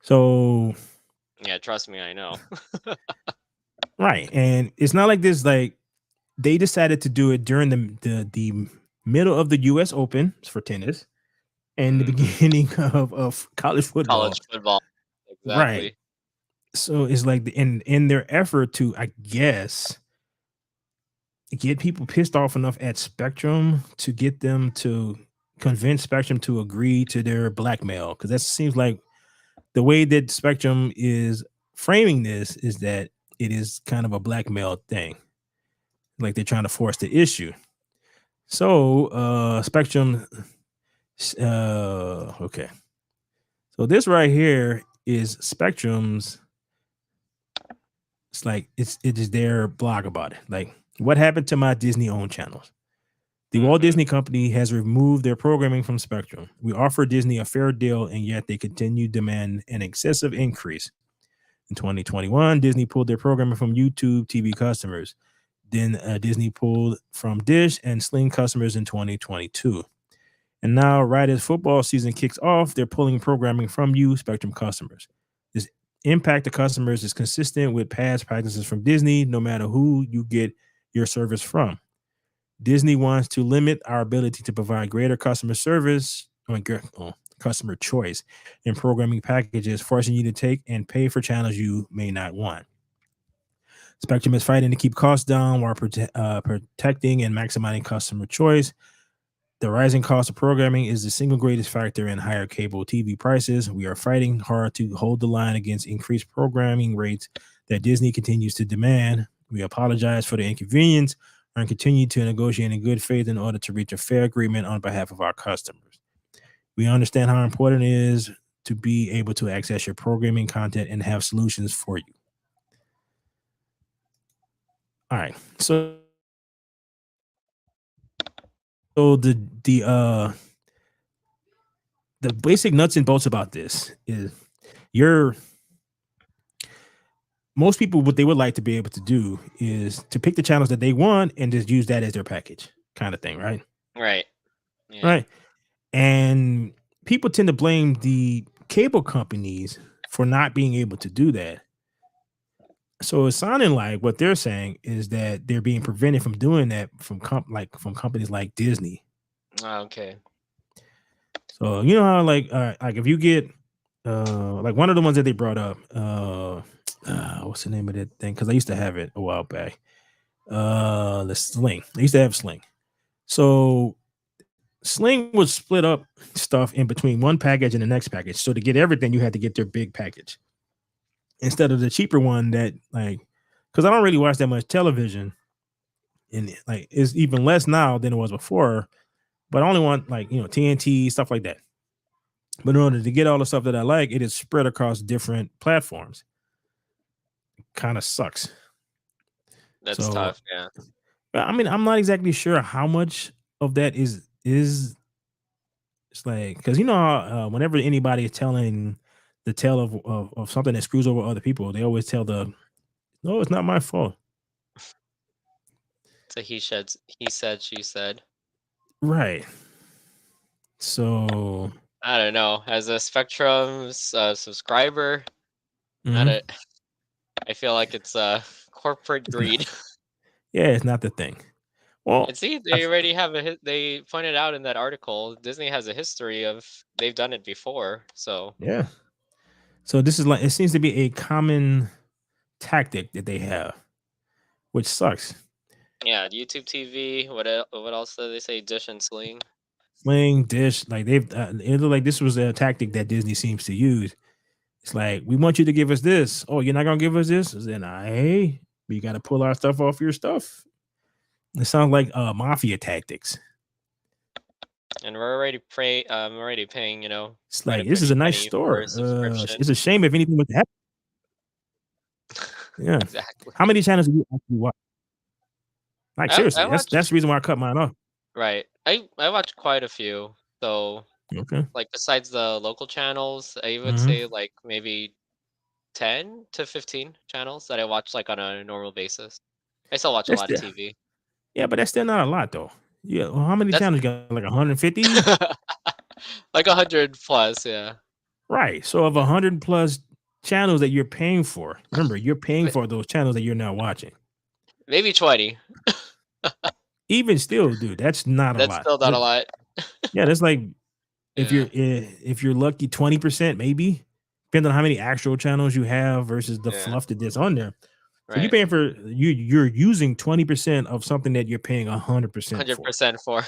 So Yeah, trust me, I know. right, and it's not like this. Like they decided to do it during the middle of the U.S. Open for tennis and the Mhm. beginning of college football. College football. Right. Exactly. So it's like in their effort to, I guess, get people pissed off enough at Spectrum to get them to convince Spectrum to agree to their blackmail. Because that seems like the way that Spectrum is framing this is that it is kind of a blackmail thing. Like they're trying to force the issue. So Spectrum okay. So this right here is Spectrum's. It's like it is their blog about it. Like, what happened to my Disney owned channels? The Walt Mhm. Disney Company has removed their programming from Spectrum. We offer Disney a fair deal, and yet they continue to demand an excessive increase. In 2021, Disney pulled their programming from YouTube TV customers. Then Disney pulled from Dish and Sling customers in 2022. And now, right as football season kicks off, they're pulling programming from you, Spectrum customers. This impact to customers is consistent with past practices from Disney, no matter who you get your service from. Disney wants to limit our ability to provide greater customer service or customer choice in programming packages, forcing you to take and pay for channels you may not want. Spectrum is fighting to keep costs down while protecting and maximizing customer choice. The rising cost of programming is the single greatest factor in higher cable TV prices. We are fighting hard to hold the line against increased programming rates that Disney continues to demand. We apologize for the inconvenience and continue to negotiate in good faith in order to reach a fair agreement on behalf of our customers. We understand how important it is to be able to access your programming content and have solutions for you. All right. So the basic nuts and bolts about this is you're most people what they would like to be able to do is to pick the channels that they want and just use that as their package kind of thing, right? Right. Yeah. Right. And people tend to blame the cable companies for not being able to do that. So it's sounding like what they're saying is that they're being prevented from doing that from from companies like Disney. Ah, okay. So you know how like if you get like one of the ones that they brought up what's the name of that thing? Because I used to have it a while back. The Sling. They used to have Sling. So Sling would split up stuff in between one package and the next package. So to get everything, you had to get their big package instead of the cheaper one that like because I don't really watch that much television and like it's even less now than it was before. But I only want like TNT stuff like that. But in order to get all the stuff that I like, it is spread across different platforms. Kind of sucks. That's So tough. Yeah. I mean, I'm not exactly sure how much of that is it's like because whenever anybody is telling the tale of something that screws over other people, they always tell the no, it's not my fault. So he said, she said. Right. So I don't know. As a Spectrum's subscriber, I mhm. don't, I feel like it's corporate It's not, greed. yeah, it's not the thing. Well, And see, I they already have they pointed out in that article, Disney has a history of they've done it before. So yeah. So this is like it seems to be a common tactic that they have, which sucks. yeah, YouTube TV. What else did they say? Dish and Sling. Sling, Dish, like it looked like this was a tactic that Disney seems to use. It's like we want you to give us this. Oh, you're not gonna give us this? Then hey, we got to pull our stuff off your stuff. It sounds like mafia tactics. And we're already paying, It's quite a like this is pretty a nice penny for store. a subscription. It's a shame if anything would happen. Yeah. How Exactly. many channels do you actually watch? Like I seriously, that's watch the reason why I cut mine off. right. I watch quite a few. So Okay. like besides the local channels, I would Hmm. say like maybe 10 to 15 channels that I watch like on a normal basis. I still watch a That's lot of still TV. yeah, but that's still not a lot though. Yeah. Well, how many That's channels you got? Like 150? Like 100 plus, yeah. Right. So of 100 plus channels that you're paying for, remember, you're paying M for those channels that you're not watching. maybe 20. Even still, dude, that's not a That's lot. still not a lot. Yeah, that's like Yeah, if you're lucky, 20% maybe, depending on how many actual channels you have versus the yeah, fluff that's on there. So you right. paying for you're using 20% of something that you're paying 100% for. 100% for.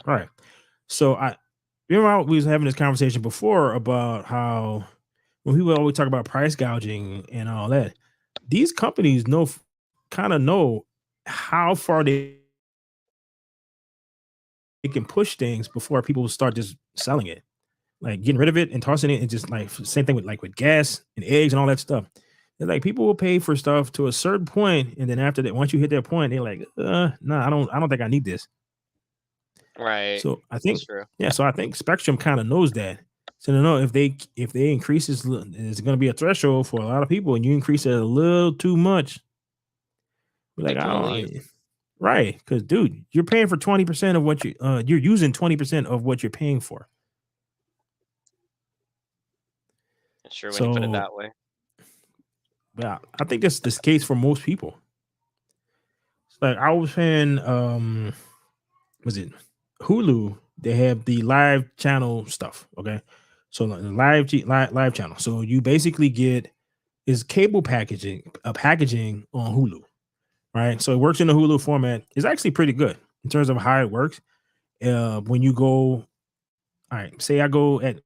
All right. So I remember we was having this conversation before about how when people always talk about price gouging and all that, these companies kind of know how far they can push things before people start just selling it, like getting rid of it and tossing it, and just like same thing with with gas and eggs and all that stuff. They're like people will pay for stuff to a certain point, and then after that, once you hit that point, they're like, no, I don't think I need this. Right. So I That's think, true. yeah, so I think Spectrum kind of knows that. So they know if they increase this, it's going to be a threshold for a lot of people, and you increase it a little too much. We're like, I People will don't, leave. right? Because dude, you're paying for 20% of what you're using 20% of what you're paying for. That's true when you put it So that way. yeah, I think that's the case for most people. Like I was paying, was it Hulu? They have the live channel stuff. Okay, so like the live channel. So you basically get is cable packaging on Hulu, right? So it works in the Hulu format. It's actually pretty good in terms of how it works. When you go, all right, say I go at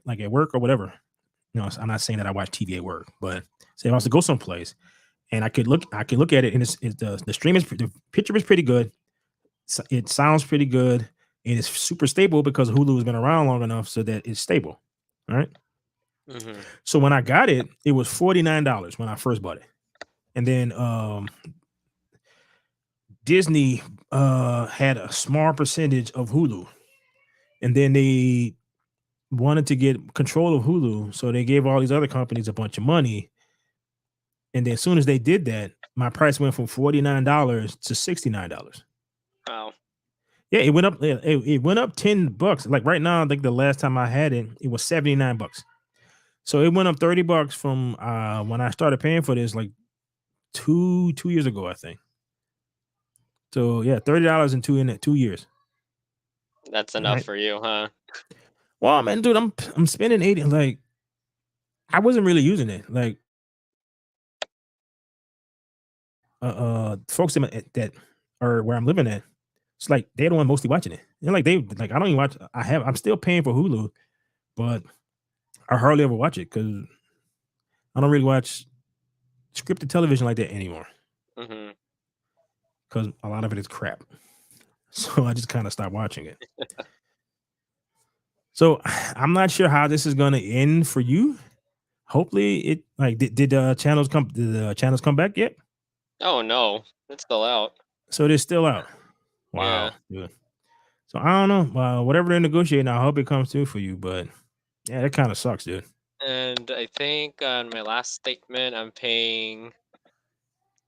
like at work or whatever. I'm not saying that I watch TV at work, but say if I was to go someplace and I could look at it, and it's the stream is the picture is pretty good. It sounds pretty good, and it's super stable because Hulu has been around long enough so that it's stable. All right. Mhm. So when I got it, it was $49 when I first bought it. And then Disney had a small percentage of Hulu, and then they wanted to get control of Hulu, so they gave all these other companies a bunch of money. And then as soon as they did that, my price went from $49 to $69. Wow. Yeah, it went up. It went up $10. Like right now, I think the last time I had it, it was $79. So it went up $30 from when I started paying for this, like two years ago, I think. So yeah, $30 in 2 years. That's All enough right. for you, huh? Well, man, dude, I'm spending 80. Like I wasn't really using it. Like folks that are where I'm living at, it's like they're the one mostly watching it. And like they like I don't even watch. I'm still paying for Hulu, but I hardly ever watch it because I don't really watch scripted television like that anymore Mhm. because a lot of it is crap. So I just kind of stopped watching it. So I'm not sure how this is going to end for you. Hopefully, it like did the channels come back yet? Oh, no. It's still out. So they're still out. Yeah. Wow. Good. So I don't know. Whatever they're negotiating, I hope it comes through for you. But yeah, that kind of sucks, dude. And I think on my last statement, I'm paying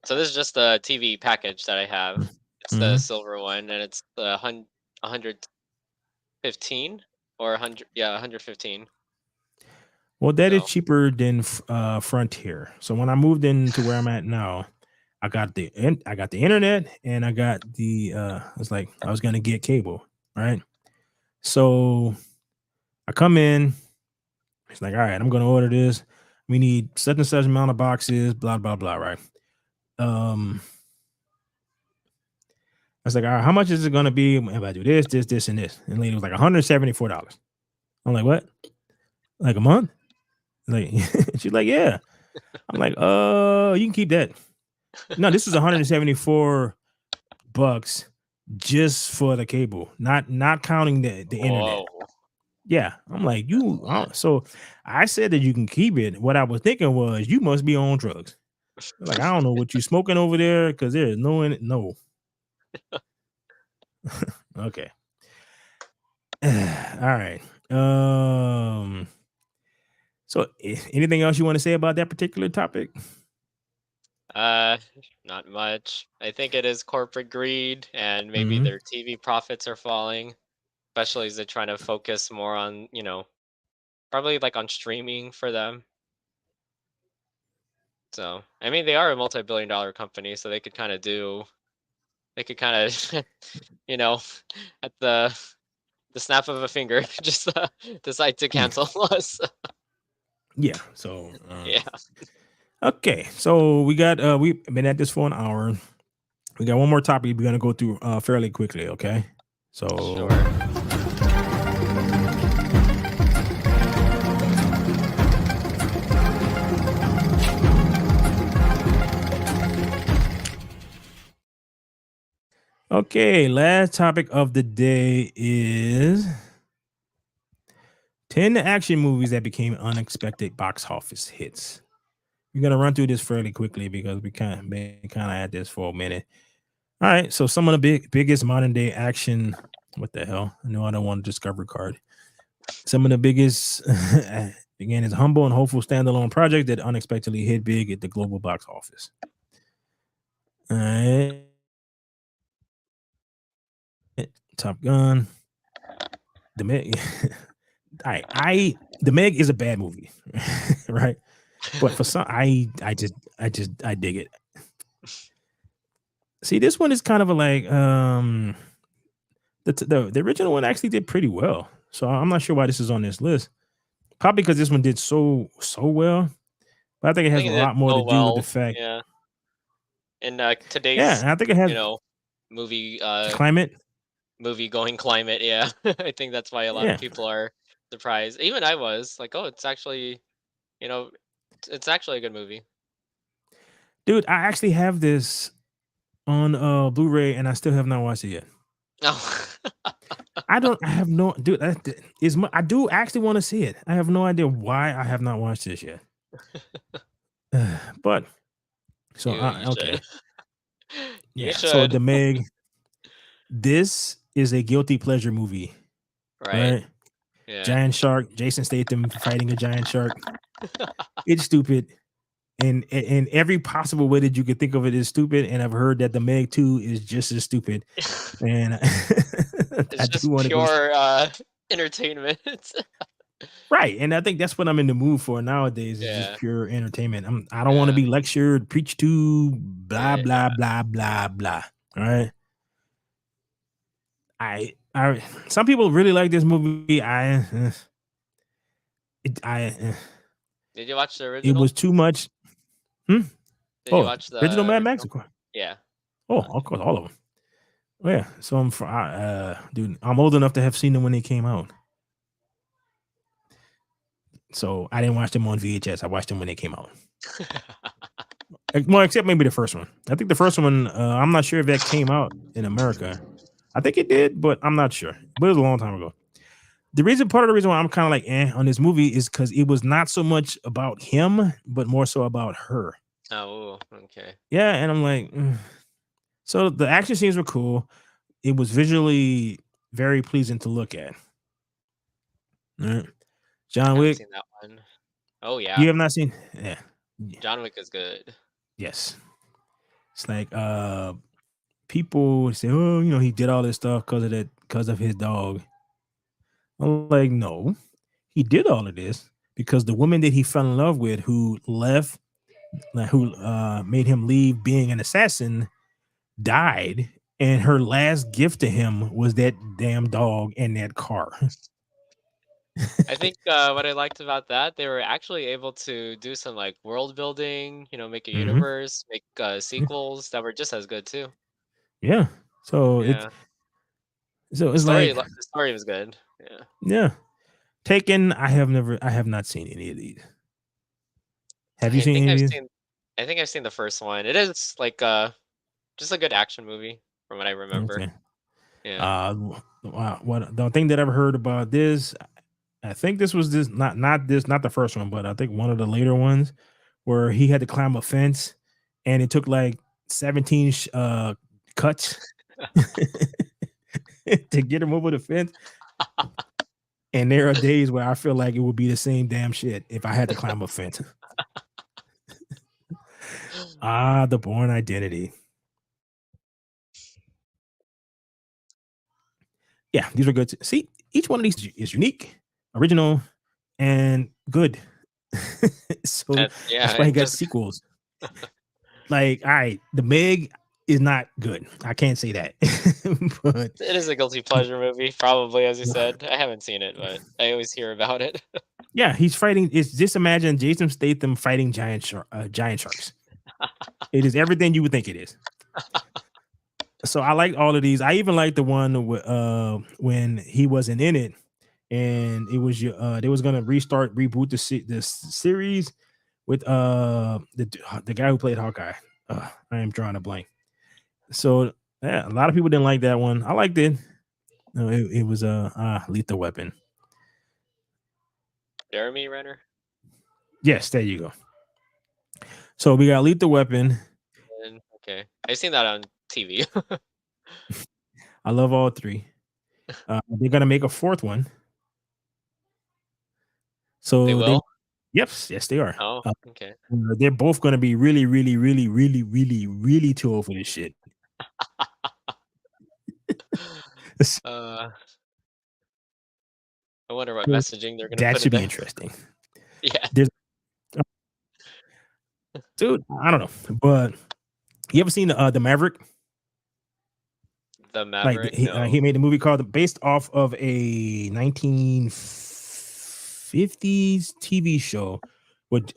so this is just the TV package that I have. It's the Hmm. silver one, and it's the 115 or 100, yeah, 115. Well, that is So, cheaper than Frontier. So when I moved into where I'm at now, I got the internet and I got the it's like I was gonna get cable, right? So I come in, it's like, all right, I'm gonna order this. We need such and such amount of boxes, blah blah blah, right? Um, I was like, all right, how much is it gonna be if I do this, and this? And the lady was like $174. I'm like, what? Like a month? Like she's like, yeah. I'm like, you can keep that. No, this was 174 bucks just for the cable, not counting the internet. whoa. Yeah, I'm like, so I said that you can keep it. What I was thinking was you must be on drugs. Like, I don't know what you smoking over there because there is no in it. No. Okay. All right. So anything else you want to say about that particular topic? Uh, Not much. I think it is corporate greed and maybe Mhm. their TV profits are falling, especially as they're trying to focus more on, probably like on streaming for them. So, I mean, they are a multi-billion dollar company, so they could kind of, you know, at the snap of a finger, just decide to Yeah. cancel us. Yeah. So, Yeah, okay. So we've been at this for an hour. We got one more topic we're gonna go through fairly quickly. Okay. So sure. okay, last topic of the day is 10 action movies that became unexpected box office hits. We're gonna run through this fairly quickly because we kind of been kind of at this for a minute. All right, so some of the biggest modern day action. What the hell? I know I don't want a Discovery card. Some of the biggest, again, is humble and hopeful standalone project that unexpectedly hit big at the global box office. All right, Top Gun, the Meg. The Meg is a bad movie, right? But for some, I dig it. See, this one is kind of a like the original one actually did pretty well. So I'm not sure why this is on this list. Probably because this one did so well. But I think it I has think a it did lot more to so do with the well. fact, Yeah, in yeah, today's, and I think it has you know, movie climate. movie going climate. Yeah, I think that's why a lot of Yeah, people are surprised. Even I was like, oh, it's actually, you know, it's actually a good movie. dude, I actually have this on Blu-ray, and I still have not watched it yet. Oh, I have no, dude. I do actually want to see it. I have no idea why I have not watched this yet. But so you okay, should. You yeah. So should. the Meg, this is a guilty pleasure movie, Right. right? Yeah. Giant shark, Jason Statham fighting a giant shark. It's stupid. In every possible way that you could think of it is stupid. And I've heard that the Meg 2 is just as stupid. And I It's do just want to go pure entertainment. right. And I think that's what I'm in the mood for nowadays is just Yeah. pure entertainment. I don't want to Yeah. be lectured, preached to, blah, Yeah. blah, blah, blah, blah. All right. I some people really like this movie. Did you watch the It was original? too much. Hmm? Did you Oh, watch original the Mad Max, original? of course. Yeah. Oh, of course, all of them. Oh, yeah. So dude, I'm old enough to have seen them when they came out. So I didn't watch them on VHS. I watched them when they came out. Well, except maybe the first one. I think the first one, I'm not sure if that came out in America. I think it did, but I'm not sure. But it was a long time ago. Part of the reason why I'm kind of like on this movie is because it was not so much about him, but more so about her. Oh, okay. Yeah, and I'm like, so the action scenes were cool. It was visually very pleasing to look at. Right? I John haven't Wick, seen that one. Oh yeah. you have not seen? Yeah. John Wick is good. Yes. It's like people say, "Oh, he did all this stuff because of his dog." I'm like, no, he did all of this because the woman that he fell in love with, who left, who made him leave being an assassin, died, and her last gift to him was that damn dog and that car. I think what I liked about that, they were actually able to do some like world building, make a Hmm. universe, make sequels that were just as good too. Yeah. So Yeah. it's like, The story was good. Yeah. yeah. Taken. I have not seen any of these. Have you I seen think any of I've these? seen I think I've seen the first one. It is like just a good action movie from what I remember. Okay. Yeah. What the thing that I've heard about this, I think this was this not the first one, but I think one of the later ones where he had to climb a fence and it took like 17 cuts to get him over the fence. And there are days where I feel like it would be the same damn shit if I had to climb a fence. Ah, The Born Identity. Yeah, these are good. See, each one of these is unique, original, and good. So Yeah, that's why he and got just sequels. Like, all right, The Meg is not good. I can't say that. But it is a guilty pleasure movie, probably, as you said. I haven't seen it, but I always hear about it. yeah, he's fighting. It's just imagine Jason Statham fighting giant sharks. It is everything you would think it is. So I like all of these. I even like the one when he wasn't in it, and it was they was gonna reboot this series with the guy who played Hawkeye. I am drawing a blank. So yeah, a lot of people didn't like that one. I liked it. No, it was Lethal Weapon. Jeremy Renner? Yes, there you go. So we got Lethal Weapon. And okay. I've seen that on TV. I love all three. They're gonna make a fourth one. They So will? yes, they are. Oh, okay. They're both gonna be really, really, really, really, really, really too old for this shit. Uh, I wonder what So messaging they're gonna that put in should be there. interesting. Yeah, There's dude, I don't know, but you ever seen the Maverick? The Like Maverick? No. he made a movie called based off of a 1950s TV show, with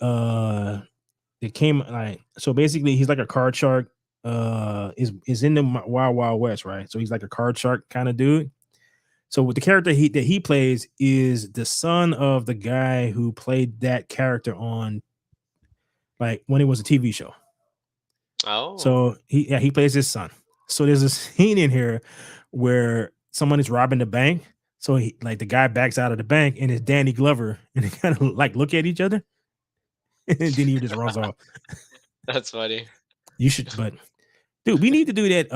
it came like so basically he's like a card shark. Is in the Wild Wild West, right? So he's like a card shark kind of dude. So with the character he plays is the son of the guy who played that character on like when it was a TV show. Oh, So he plays his son. So there's a scene in here where someone is robbing the bank. So he like the guy backs out of the bank and it's Danny Glover and they kind of like look at each other and then he just runs off. that's funny. You should, but dude, we need to do that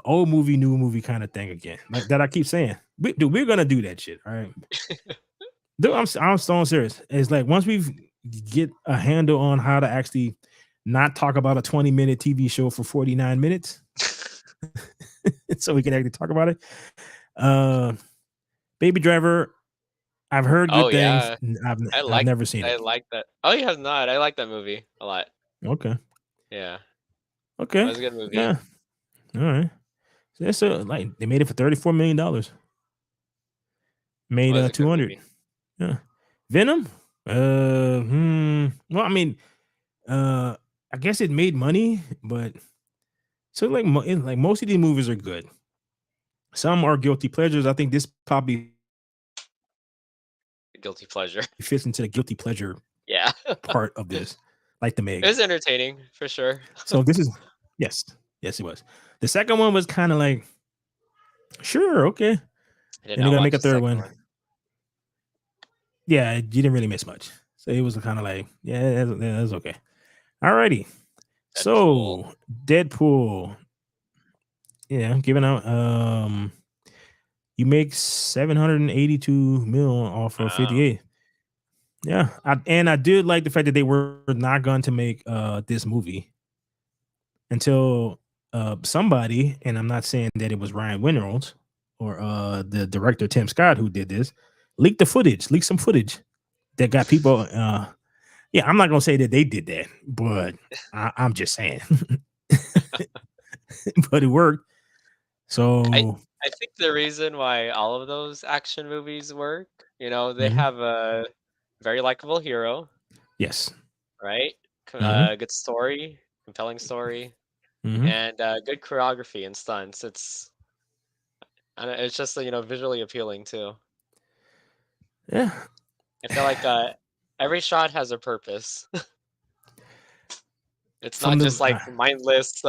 old movie, new movie kind of thing again. Like that I keep saying. Dude, we're gonna do that shit. All right. Dude, I'm so serious. It's like once we get a handle on how to actually not talk about a 20-minute TV show for 49 minutes, so we can actually talk about it. Uh, Baby Driver, I've heard Oh, good things. yeah. I've never seen I it. like that. Oh, you have not? I like that movie a lot. Okay, Yeah, that okay, was a good movie. yeah, all right. So that's like they made it for $34 million. It Made was a good 200. movie. Yeah, Venom. Well, I mean, uh, I guess it made money, but so like most of these movies are good. Some are guilty pleasures. I think this probably Guilty pleasure. fits into the guilty pleasure Yeah. part of this, like the It Meg. was entertaining, for sure. So this is yes, yes, it was. The second one was kind of like, sure, okay. I did And they're not gonna make watch a the third second one. one. Yeah, you didn't really miss much. So it was kind of like, yeah, that's okay. Alrighty. Deadpool. So Deadpool. Yeah, giving out you make 782 mil off of Wow. 58. Yeah. And I did like the fact that they were not going to make this movie until somebody, and I'm not saying that it was Ryan Reynolds or the director Tim Scott who did this, leaked some footage that got people. Yeah, I'm not gonna say that they did that, but I'm just saying. But it worked. I So, I think the reason why all of those action movies work, they mhm, have a very likable hero, yes, right? hmm Good story, compelling story, hmm and good choreography and stunts. It's just visually appealing too. yeah. I feel like every shot has a purpose. It's From not the just like mindless,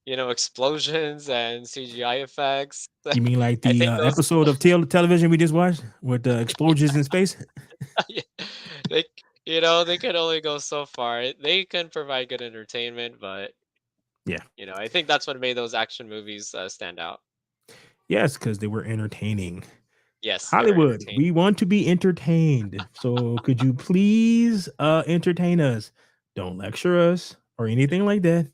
explosions and CGI effects. you mean like I the think those episode of television we just watched with the explosions in space? yeah, they they can only go so far. They can provide good entertainment, but Yeah. I think that's what made those action movies stand out. Yes, because they were entertaining. Yes, they were Hollywood, entertaining. we want to be entertained. So could you please entertain us? Don't lecture us. or anything like that.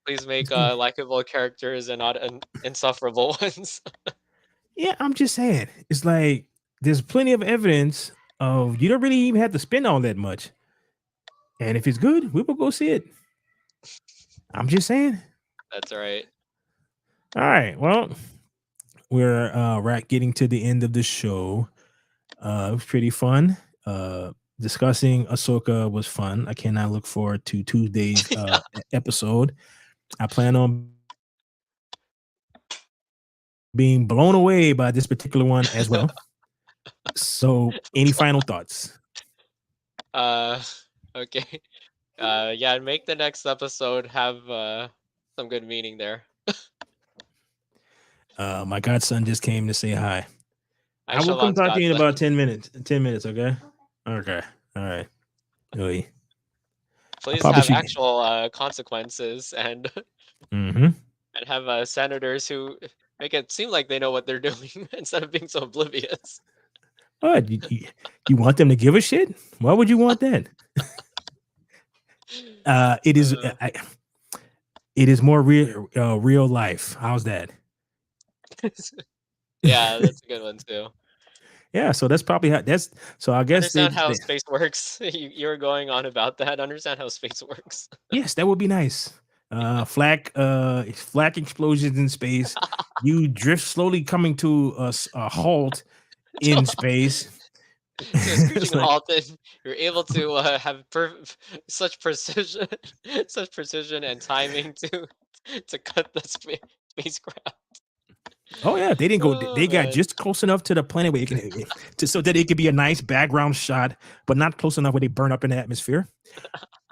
Please It's make good. likable characters and not insufferable ones. Yeah, I'm just saying. It's like there's plenty of evidence of you don't really even have to spend all that much. And if it's good, we will go see it. I'm just saying. That's right. All right. Well, we're right getting to the end of the show. It was pretty fun. Discussing Ahsoka was fun. I cannot look forward to Tuesday's episode. I plan on being blown away by this particular one as well. So, any final thoughts? uh, okay. Yeah, make the next episode have some good meaning there. My godson just came to say hi. I I will shall come on talk to you in Godson. about 10 minutes. 10 minutes, okay? Okay. All right. Oy. I Please probably have should. actual consequences and Mm-hmm. and have senators who make it seem like they know what they're doing instead of being so oblivious. What? You want them to give a shit? Why would you want that? It is. Uh, It is more real life. How's that? yeah, that's a good one too. Yeah. So that's probably how. That's so. I guess Understand how space works. You're going on about that. Understand how space works. yes, that would be nice. Flak explosions in space. You drift slowly coming to a halt in space. To a It's screeching like, halt, and you're able to have such precision, such precision and timing to cut the spacecraft. oh yeah, they didn't go. Oh They got man, just close enough to the planet where it can, so that it could be a nice background shot, but not close enough where they burn up in the atmosphere.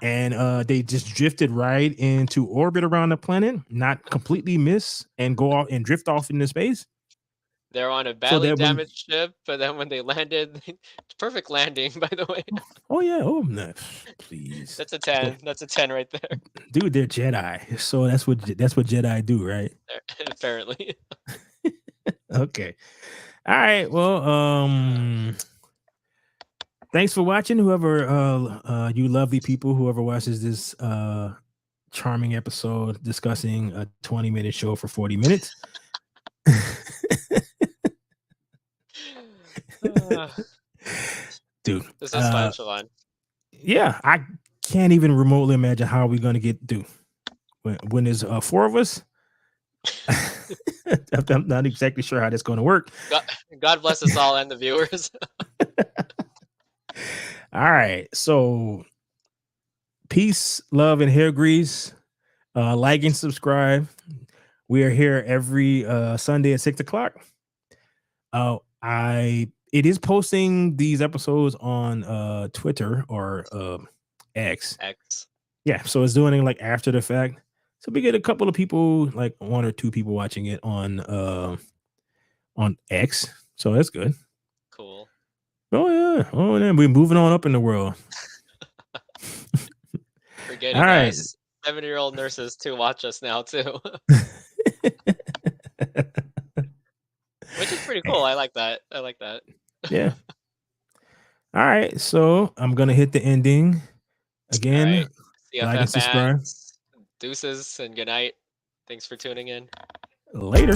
And they just drifted right into orbit around the planet, not completely miss and go off and drift off into space. they're on a So badly that when, damaged ship, but then when they landed, perfect landing. By the way, oh yeah, oh no, please, that's a 10. That's a 10 right there. dude, they're Jedi, so that's what Jedi do, right? Apparently. Okay, all right, well, thanks for watching. Whoever, you lovely people, whoever watches this charming episode discussing a 20-minute show for 40 minutes. Ah, Dude, this is fun, Siobhan. yeah, I can't even remotely imagine how we're gonna get through when there's four of us. I'm not exactly sure how that's gonna work. God, God bless us all and the viewers. All right, so peace, love, and hair grease. Like and subscribe. We are here every Sunday at 6 o'clock. I it is posting these episodes on Twitter or X. X. Yeah, so it's doing it like after the fact. So we get a couple of people, like one or two people watching it on X. So that's good. Cool. Oh yeah. Oh, and then we're moving on up in the world. We're All getting right. 70-year-old nurses to watch us now too, which is pretty cool. I like that. I like that. Yeah. All right. So I'm gonna hit the ending All again. right. Like and CFF subscribe. fans, deuces and good night. Thanks for tuning in. Later.